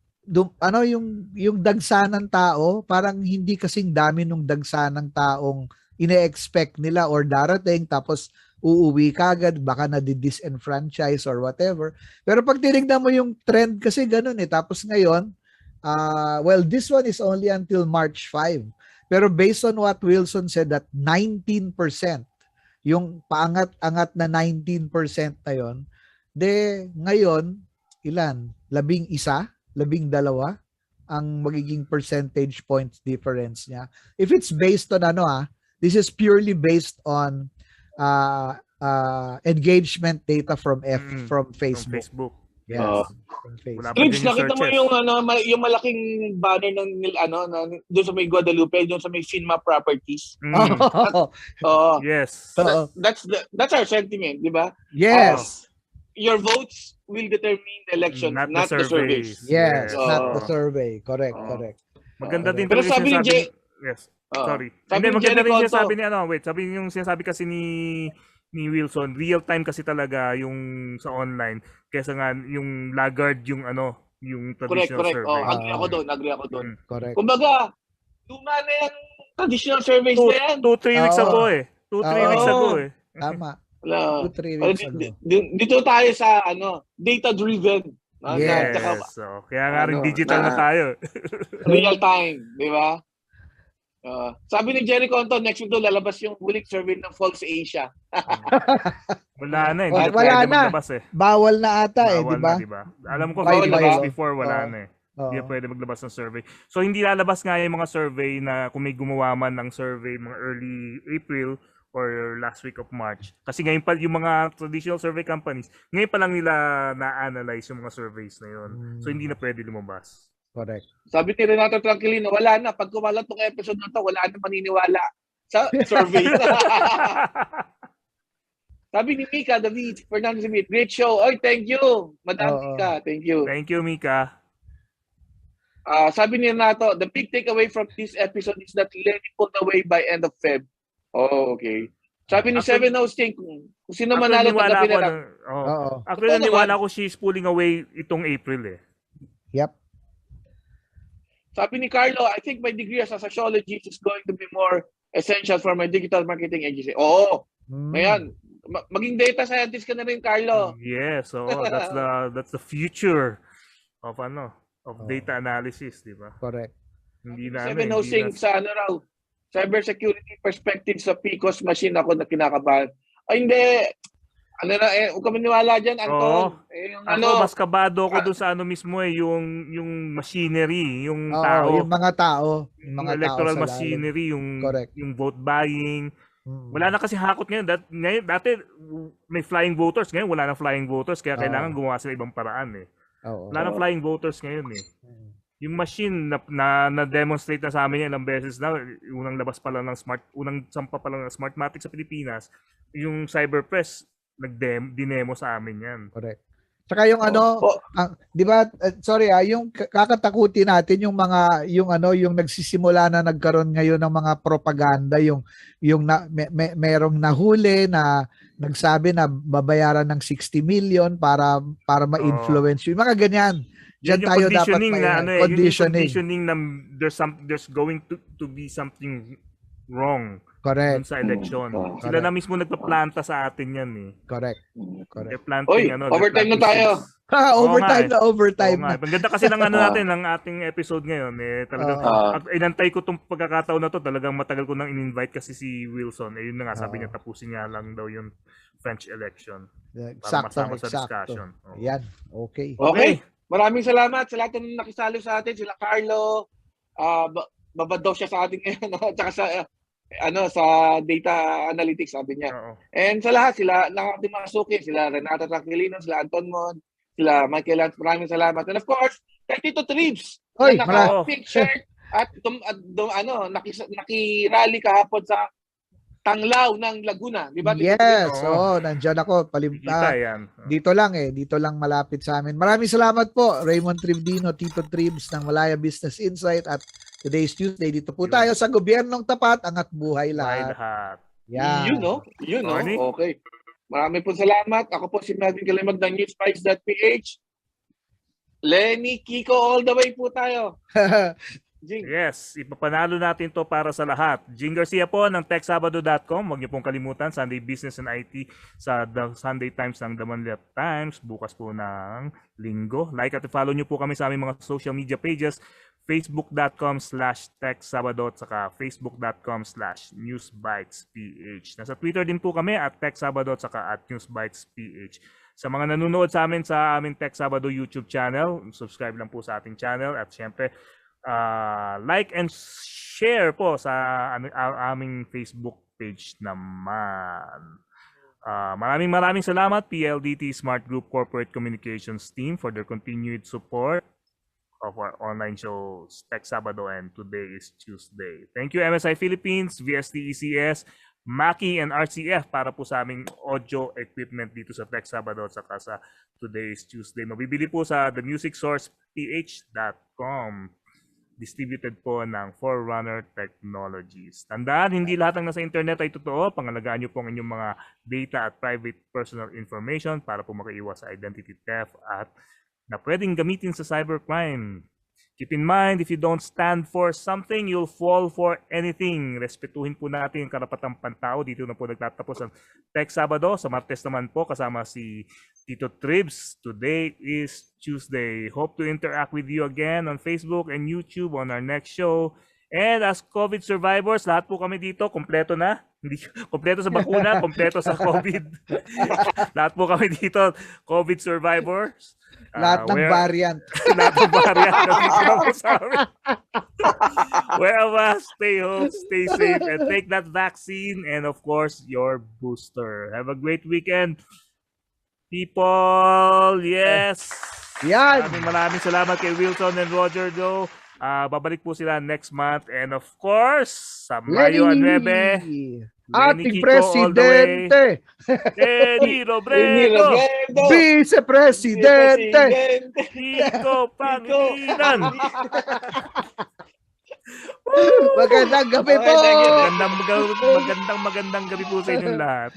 dagsa ng tao, parang hindi kasing dami nung dagsa ng taong ine-expect nila or darating tapos uuwi kagad, baka na-disenfranchise or whatever. Pero pag tinignan mo yung trend kasi ganun Tapos ngayon, this one is only until March 5. Pero based on what Wilson said, that 19%, yung paangat-angat na 19% na yon, ngayon, ilan? 11? 12 ang magiging percentage points difference niya. If it's based on this is purely based on engagement data from Facebook. Yes. From Facebook. Clips, nakita mo yung malaking banner doon sa may Guadalupe, doon sa may Finma Properties. Yes. That's our sentiment, di ba? Yes. Your votes will determine the election, not the surveys. Yes, not the survey. Correct. Maganda din pero sabi ni Yes. Sorry. Sabi ni maganda rin Jericho, sabi yung sinasabi kasi ni Wilson, real time kasi talaga yung sa online kaysa nga yung laggard yung yung traditional survey. Agree ako doon. Correct. Kumbaga, luma na yung traditional surveys na yan. 2-3 weeks ago 2-3 weeks ago Tama. 2-3 weeks ago. Dito tayo sa data-driven. Yes. Kaya nga rin digital na tayo. Real time, di ba? Sabi ni Jerry Conto, next week daw lalabas yung huling survey ng False Asia. Wala na, hindi na Wala pwede na. maglabas eh. Bawal na ata eh, Bawal di ba? na, di ba? Alam ko Bawal may na days ba? before, wala Oo. na eh. Hindi na Oo. pwede maglabas ng survey. So, hindi lalabas nga yung mga survey na kung may gumawa man ng survey mga early April or last week of March. Kasi ngayon pa yung mga traditional survey companies, ngayon pa lang nila na-analyze yung mga surveys na yun. So, hindi na pwede lumabas. Correct. Sabi ni Renato Tranquilino, wala na. Pag kumalat tong episode na to, wala na maniniwala sa survey. Sabi ni Mika David, Fernando Smith, great show. Oy, thank you. Madam Oo. Mika, thank you. Thank you, Mika. Sabi ni Renato, the big takeaway from this episode is that Lenny pulled away by end of Feb. Oh, okay. Sabi ni Actually- Seven Hosting, kung sino Actually, manalo naniwala tanggapin ako na lang. Oo. Actually, Totoo naniwala naman. ko she's pulling away itong April eh. Yep. Sabi ni Carlo, I think my degree as a sociologist is going to be more essential for my digital marketing agency. Oo. Ngayon, maging data scientist ka na rin, Carlo. Yes, so that's the future of data analysis, di ba? Correct. Hindi na Seven hindi Hosting na- sa raw, cybersecurity perspective sa PCOS machine ako na kinakabahan. Ay, hindi. Ano na, huwag ka maniwala dyan, Anton. Yung Ako, mas kabado ko dun sa mismo yung machinery, yung Oo, tao. yung mga tao. Yung Yung mga electoral tao sa machinery, Correct. yung vote buying. lalim. Wala na kasi hakot ngayon. Dati may flying voters. Ngayon wala na flying voters. Kaya Oo. kailangan gumawa sila ibang paraan eh. Oo. Wala na flying voters ngayon eh. Yung machine na demonstrate na sa amin yan ilang beses na, unang labas pa lang ng unang sampa pa lang ng Smartmatic sa Pilipinas, yung Cyberpress dinemo sa amin yan. Correct. Tsaka yung di ba, sorry yung kakatakutin natin yung mga yung nagsisimula na nagkaroon ngayon ng mga propaganda, yung merong nahuli na nagsabi na babayaran ng 60 million para ma-influence yung mga ganyan. Diyan Yung tayo dapat conditioning na yung conditioning na there's going to be something wrong dun Correct. sa election. Sila Correct. na mismo nagpaplanta sa atin yan eh. Correct. They're Correct. planting Oy, overtime na tayo. Overtime na, overtime Oo nga. na. Ang ganda kasi ng natin, ng ating episode ngayon. Talagang, inantay ko tong pagkakataon na to. Talagang matagal ko nang in-invite kasi si Wilson. Yun na nga, sabi niya tapusin niya lang daw yung French election. Para masama sa discussion. Oo. Ayan. Okay. Okay. Maraming salamat sa lahat ng nakisalo sa atin. Sila Carlo, babad daw siya sa atin ngayon. Tsaka sa data analytics, sabi niya. Oo. And sa lahat, sila ating mga suki, sila Renato Tranquilino, sila Anton Mon, sila Michael Lance, maraming salamat. And of course, kay Tito Tribs, Oy, na naka-pink shirt at nakirally kahapon sa Tanglaw ng Laguna. Di ba? Tito Yes. Oo. Nandyan ako. Kita yan. Dito lang malapit sa amin. Maraming salamat po, Raymund Tribdino, Tito Tribs ng Malaya Business Insight at today's Tuesday. Dito po tayo sa Gobyernong Tapat, Angat Buhay Lahat. Yan. Yun, no? Morning. Okay. Maraming po salamat. Ako po si Melvin Calimag ng Newsbytes.ph. Lenny, Kiko, all the way po tayo. Jing. Yes, ipapanalo natin to para sa lahat. Jing Garcia po ng TechSabado.com. Huwag niyo pong kalimutan, Sunday Business and IT sa The Sunday Times ng The Manila Times. Bukas po ng Linggo. Like at follow niyo po kami sa aming mga social media pages. Facebook.com/TechSabado at saka Facebook.com/NewsbytesPH. Nasa Twitter din po kami at TechSabado at saka at NewsbytesPH. Sa mga nanonood sa amin sa aming TechSabado YouTube channel, subscribe lang po sa ating channel at syempre like and share po sa aming Facebook page naman. Maraming salamat PLDT Smart Group Corporate Communications Team for their continued support of our online shows TechSabado and Today is Tuesday. Thank you MSI Philippines, VSTECS, Maki and RCF para po sa aming audio equipment dito sa TechSabado at saka sa Today is Tuesday. Mabibili po sa themusicsourceph.com. Distributed po ng Forerunner Technologies. Tandaan, hindi lahat ng nasa internet ay totoo. Pangalagaan niyo po ang inyong mga data at private personal information para po makaiwas sa identity theft at na pwedeng gamitin sa cybercrime. Keep in mind, if you don't stand for something, you'll fall for anything. Respetuhin po natin ang karapatang pantao. Dito na po nagtatapos ang TechSabado. Sa Martes naman po kasama si Tito Tribs. Today is Tuesday. Hope to interact with you again on Facebook and YouTube on our next show. And as COVID survivors, lahat po kami dito, kompleto na. Hindi, kompleto sa bakuna, kompleto sa COVID. Lahat po kami dito, COVID survivors. Lahat ng variant. Lahat ng variant na dito na po sa amin. Well, stay home, stay safe, and take that vaccine, and of course, your booster. Have a great weekend, people. Yes. Yan. Maraming salamat kay Wilson and Roger Joe. Babalik po sila next month, and of course, sa Mayo 9, ating presidente, Lenny Robredo, vice-presidente, Tito Pangilinan. Magandang gabi po. Magandang gabi po sa inyong lahat.